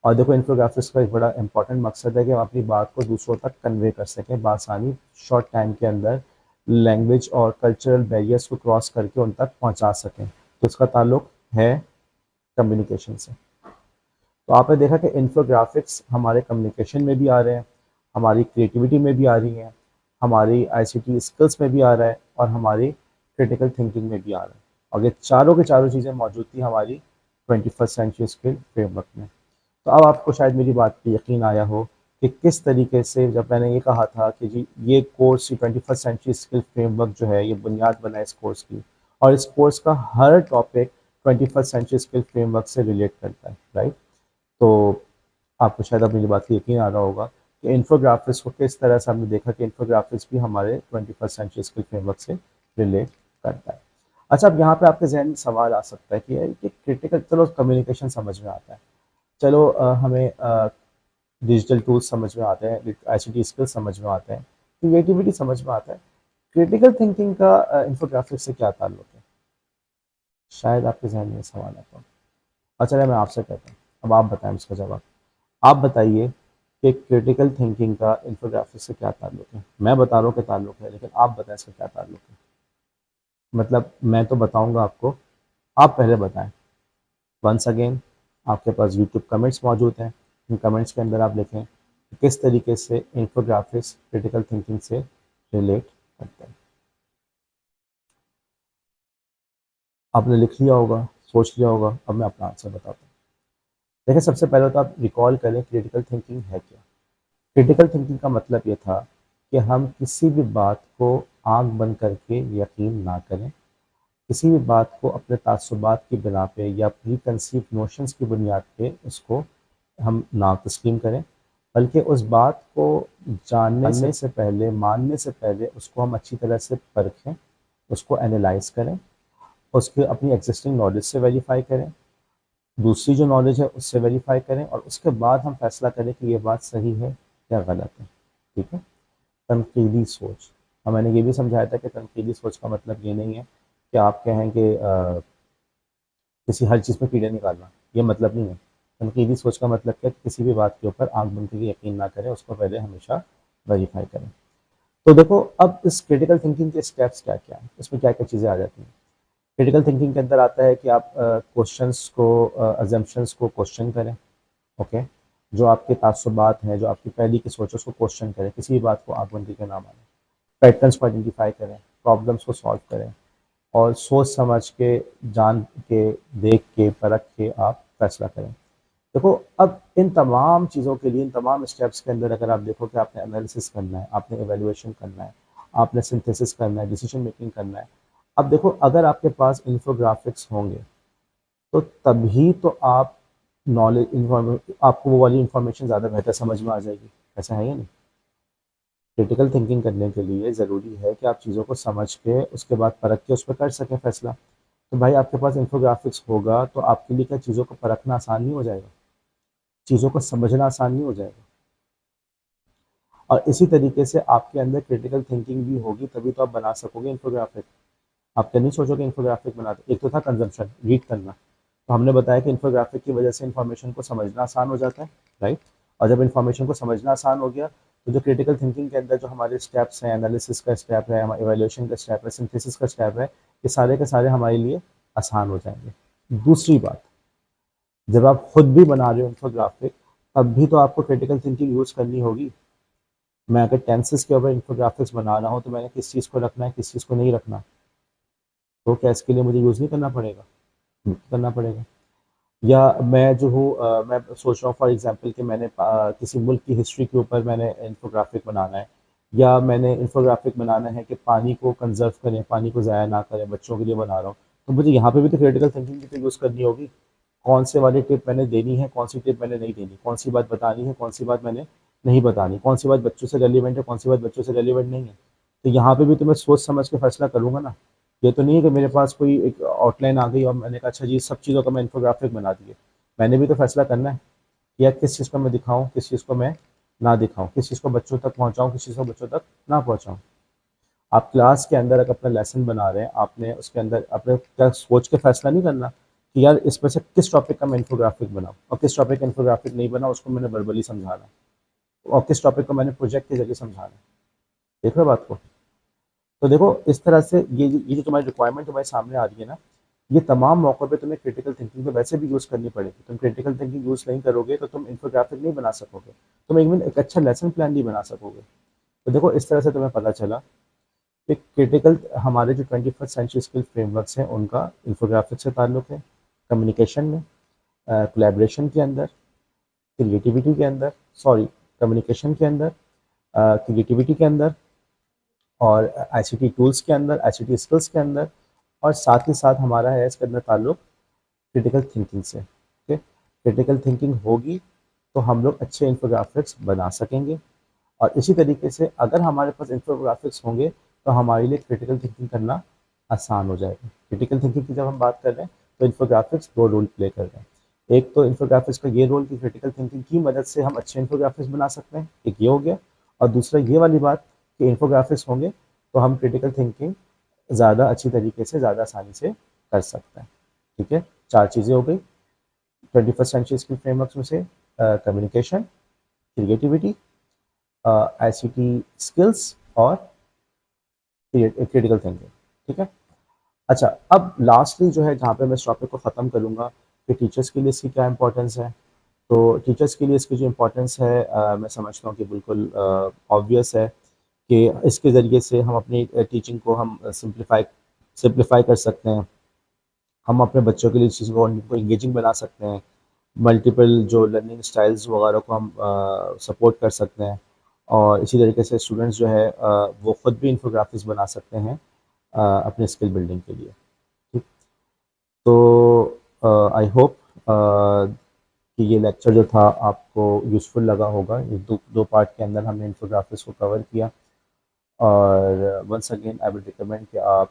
A: और देखो इन्फोग्राफिक्स का एक बड़ा इंपॉर्टेंट मकसद है कि हम अपनी बात को दूसरों तक कन्वे कर सकें बआसानी, शॉर्ट टाइम के अंदर, लैंग्वेज और कल्चरल बैरियर्स को क्रॉस करके उन तक पहुंचा सकें। तो इसका ताल्लुक है कम्युनिकेशन से। तो आपने देखा कि इन्फोग्राफिक्स हमारे कम्युनिकेशन में भी आ रहे हैं, हमारी क्रिएटिविटी में भी आ रही हैं, हमारी आईसीटी स्किल्स में भी आ रहा है, और हमारी क्रिटिकल थिंकिंग में भी आ रहा है। और ये चारों की चारों चीज़ें मौजूद थी हमारी 21st सेंचुरी स्किल फ्रेमवर्क में। तो अब आपको शायद मेरी बात पे यकीन आया हो कि किस तरीके से, जब मैंने ये कहा था कि जी ये course 21st century skill framework जो है ये बुनियाद बना है इस कोर्स की, और इस कोर्स का हर topic 21st century skill framework से रिलेट करता है, राइट। तो आपको शायद अब मेरी बात पे यकीन आ रहा होगा कि इन्फोग्राफिक्स को किस तरह से हमने देखा कि इन्फोग्राफिक्स भी हमारे 21st सेंचुरी स्किल फ्रेमवर्क से रिलेट करता है। अच्छा, अब यहाँ पे आपके जहन में सवाल आ सकता है कि यार ये क्रिटिकल, चलो कम्युनिकेशन समझ में आता है, चलो हमें डिजिटल टूल्स समझ में आते हैं, आईसीटी स्किल्स समझ में आते हैं, क्रिएटिविटी समझ में आता है, क्रिटिकल थिंकिंग का इन्फोग्राफिक्स से क्या ताल्लुक है? शायद आपके जहन में सवाल आता हो। अच्छा, मैं आपसे कहता हूँ, अब आप बताएं इसका जवाब। आप बताइए कि क्रिटिकल थिंकिंग का इन्फोग्राफिक्स से क्या ताल्लुक है? मैं बता रहा हूँ कि ताल्लुक है, लेकिन आप बताएं इसका क्या ताल्लुक है। मतलब मैं तो बताऊंगा आपको, आप पहले बताएं। वंस अगेन, आपके पास यूट्यूब कमेंट्स मौजूद हैं, इन कमेंट्स के अंदर आप लिखें कि किस तरीके से इन्फोग्राफिक्स क्रिटिकल थिंकिंग से रिलेट करते हैं। आपने लिख लिया होगा, सोच लिया होगा, अब मैं अपना आंसर बताता हूँ। देखिए, सबसे पहले तो आप रिकॉल करें क्रिटिकल थिंकिंग है क्या। क्रिटिकल थिंकिंग का मतलब ये था कि हम किसी भी बात को आंख बंद करके यकीन ना करें, किसी भी बात को अपने तासुबात की बिना पे या प्री कंसीव नोशंस की बुनियाद पे उसको हम ना तस्लीम करें, बल्कि उस बात को जानने से पहले, मानने से पहले उसको हम अच्छी तरह से परखें, उसको एनालाइज करें, उसके अपनी एग्जिस्टिंग नॉलेज से वेरीफाई करें, दूसरी जो नॉलेज है उससे वेरीफाई करें, और उसके बाद हम फैसला करें कि ये बात सही है या गलत है। ठीक है। तनकीदी सोच, और मैंने ये भी समझाया था कि तनकीदी सोच का मतलब ये नहीं है कि आप कहें कि किसी हर चीज़ में कीड़े निकालना, ये मतलब नहीं है। तनकीदी सोच का मतलब क्या है कि किसी भी बात के ऊपर आंख बंद करके यकीन ना करें, उसको पहले हमेशा वेरीफाई करें। तो देखो, अब इस क्रिटिकल थिंकिंग के स्टेप्स क्या क्या हैं, इसमें क्या क्या चीज़ें आ जाती हैं। क्रिटिकल थिंकिंग के अंदर आता है कि आप क्वेश्चंस को, अजम्पशंस को क्वेश्चन करें, ओके, जो आपके तासुबात हैं, जो आपकी पहली की सोच है उसको क्वेश्चन करें, किसी भी बात को आंख बंद करके ना मानें, पैटर्न्स को आइडेंटिफाई करें, प्रॉब्लम्स को सॉल्व करें, और सोच समझ के, जान के, देख के, परख के आप फैसला करें। देखो, अब इन तमाम चीज़ों के लिए, इन तमाम स्टेप्स के अंदर अगर आप देखो कि आपने एनालिसिस करना है, आपने एवेल्युएशन करना है, आपने सिंथेसिस करना है, डिसीजन मेकिंग करना है। अब देखो, अगर आपके पास इन्फोग्राफिक्स होंगे तो तभी तो आप आपको वो वाली इंफॉर्मेशन ज़्यादा बेहतर समझ में आ जाएगी। ऐसा है या नहीं? क्रिटिकल थिंकिंग करने के लिए ज़रूरी है कि आप चीज़ों को समझ के, उसके बाद परख के उस पर कर सकें फैसला। तो भाई, आपके पास इन्फोग्राफिक्स होगा तो आपके लिए क्या चीज़ों को परखना आसान नहीं हो जाएगा, चीज़ों को समझना आसान नहीं हो जाएगा। और इसी तरीके से आपके अंदर क्रिटिकल थिंकिंग भी होगी, तभी तो आप बना सकोगे इन्फोग्राफिक। आप तो नहीं सोचोगे इन्फोग्राफिक बनाते, एक तो था कंजम्पशन, रीड करना, तो हमने बताया कि इन्फोग्राफिक की वजह से इन्फॉर्मेशन को समझना आसान हो जाता है, राइट। और जब इन्फॉर्मेशन को समझना आसान हो गया, तो जो क्रिटिकल थिंकिंग के अंदर जो हमारे स्टेप्स हैं, एनालिसिस का स्टेप है, हमारे इवेल्युएशन का स्टेप है, सिंथेसिस का स्टेप है, ये सारे के सारे हमारे लिए आसान हो जाएंगे। दूसरी बात, जब आप खुद भी बना रहे हो इन्फोग्राफिक, तब भी तो आपको क्रिटिकल थिंकिंग यूज़ करनी होगी। मैं अगर टेंसेस के ऊपर इन्फोग्राफिक्स बना रहा हूँ तो मैंने किस चीज़ को रखना है, किस चीज़ को नहीं रखना, तो क्या इसके लिए मुझे यूज़ नहीं करना पड़ेगा? करना पड़ेगा। या मैं जो हूँ, मैं सोच रहा हूँ फॉर एग्जांपल कि मैंने किसी मुल्क की हिस्ट्री के ऊपर मैंने इन्फोग्राफिक बनाना है, या मैंने इन्फोग्राफिक बनाना है कि पानी को कंजर्व करें, पानी को ज़ाया ना करें, बच्चों के लिए बना रहा हूँ, तो मुझे यहाँ पे भी तो क्रिटिकल थिंकिंग की तो यूज़ करनी होगी। कौन से वाली टिप मैंने देनी है, कौन सी टिप मैंने नहीं देनी, कौन सी बात बतानी है, कौन सी बात मैंने नहीं बतानी, कौन सी बात बच्चों से रेलिवेंट है, कौन सी बात बच्चों से रेलिवेंट नहीं है। तो यहाँ पे भी तो मैं सोच समझ के फैसला करूंगा ना। ये तो नहीं है कि मेरे पास कोई एक आउटलाइन आ गई और मैंने कहा अच्छा जी सब चीज़ों का मैं इन्फोग्राफिक बना दिए। मैंने भी तो फैसला करना है कि यार किस चीज़ को मैं दिखाऊं, किस चीज़ को मैं ना दिखाऊं, किस चीज़ को बच्चों तक पहुंचाऊं, किस चीज़ को बच्चों तक ना पहुंचाऊं। आप क्लास के अंदर अगर अपना लेसन बना रहे हैं, आपने उसके अंदर अपने क्या सोच के फैसला नहीं करना कि यार इसमें से किस टॉपिक का मैं इन्फोग्राफिक बनाऊं, और किस टॉपिक का इन्फोग्राफिक नहीं बना उसको मैंने वर्बली समझाना, और किस टॉपिक को मैंने प्रोजेक्ट के जरिए समझाना। देख रहे हो बात को? तो देखो इस तरह से ये जो तुम्हारी रिक्वायरमेंट तुम्हारे सामने आ रही है ना, ये तमाम मौक़ों पे तुम्हें क्रिटिकल थिंकिंग तो वैसे भी यूज़ करनी पड़ेगी। तुम क्रिटिकल थिंकिंग यूज़ नहीं करोगे तो तुम इन्फोग्राफिक नहीं बना सकोगे, तुम इवन एक अच्छा लेसन प्लान नहीं बना सकोगे। तो देखो इस तरह से तुम्हें पता चला कि क्रिटिकल हमारे जो 21st सेंचुरी स्किल फ्रेमवर्क्स हैं उनका इन्फोग्राफिक से ताल्लुक है, कम्युनिकेशन में, कोलैबोरेशन के अंदर, क्रिएटिविटी के अंदर, सॉरी, कम्युनिकेशन के अंदर, क्रिएटिविटी के अंदर, और आईसीटी टूल्स के अंदर, आईसीटी स्किल्स के अंदर, और साथ ही साथ हमारा है इसके अंदर ताल्लुक क्रिटिकल थिंकिंग से। ओके, क्रिटिकल थिंकिंग होगी तो हम लोग अच्छे इन्फोग्राफिक्स बना सकेंगे, और इसी तरीके से अगर हमारे पास इन्फोग्राफिक्स होंगे तो हमारे लिए क्रिटिकल थिंकिंग करना आसान हो जाएगा। क्रिटिकल थिंकिंग की जब हम बात कर रहे हैं तो इन्फोग्राफिक्स दो रोल प्ले कर रहे हैं। एक तो इन्फोग्राफिक्स का ये रोल कि क्रिटिकल थिंकिंग की मदद से हम अच्छे इन्फोग्राफिक्स बना सकते हैं, एक ये हो गया। और दूसरा ये वाली बात कि इन्फोग्राफिक्स होंगे तो हम क्रिटिकल थिंकिंग ज़्यादा अच्छी तरीके से, ज़्यादा आसानी से कर सकते हैं। ठीक है, चार चीज़ें हो गई 21st सेंचुरी स्किल फ्रेमवर्क्स में से: कम्युनिकेशन, क्रिएटिविटी, आईसीटी स्किल्स, और क्रिटिकल थिंकिंग। ठीक है। अच्छा, अब लास्टली जो है जहाँ पे मैं इस टॉपिक को ख़त्म करूँगा कि टीचर्स के लिए इसकी क्या इंपॉर्टेंस है। तो टीचर्स के लिए इसकी जो इम्पोर्टेंस है, मैं समझता हूँ कि बिल्कुल ऑब्वियस है कि इसके ज़रिए से हम अपनी टीचिंग को हम सिंप्लीफाई कर सकते हैं। हम अपने बच्चों के लिए इस चीज़ को उनको इंगेजिंग बना सकते हैं, मल्टीपल जो लर्निंग स्टाइल्स वगैरह को हम सपोर्ट कर सकते हैं, और इसी तरीके से स्टूडेंट्स जो है वो ख़ुद भी इन्फोग्राफिक्स बना सकते हैं अपने स्किल बिल्डिंग के लिए। ठीक, तो आई होप कि ये लेक्चर जो था आपको यूज़फुल लगा होगा। ये दो पार्ट के अंदर हमने इन्फोग्राफिक्स को कवर किया, और once again I will recommend कि आप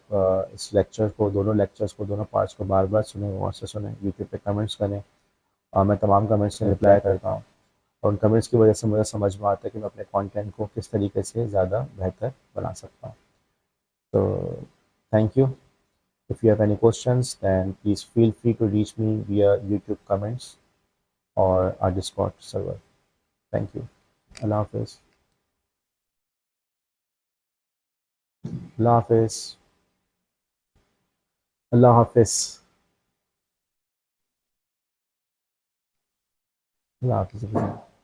A: इस लेक्चर को, दोनों लेक्चर्स को, दोनों पार्ट्स को बार बार सुने, और से सुने, यूट्यूब पे कमेंट्स करें, और मैं तमाम कमेंट्स से रिप्लाई करता हूँ, और उन कमेंट्स की वजह से मुझे समझ में आता है कि मैं अपने कंटेंट को किस तरीके से ज़्यादा बेहतर बना सकता हूँ। तो thank you. If you have any questions, then please feel free to reach me via YouTube comments or our Discord server. Thank you. Allah Hafiz. Allah Hafiz. Allah Hafiz. Allah Hafiz.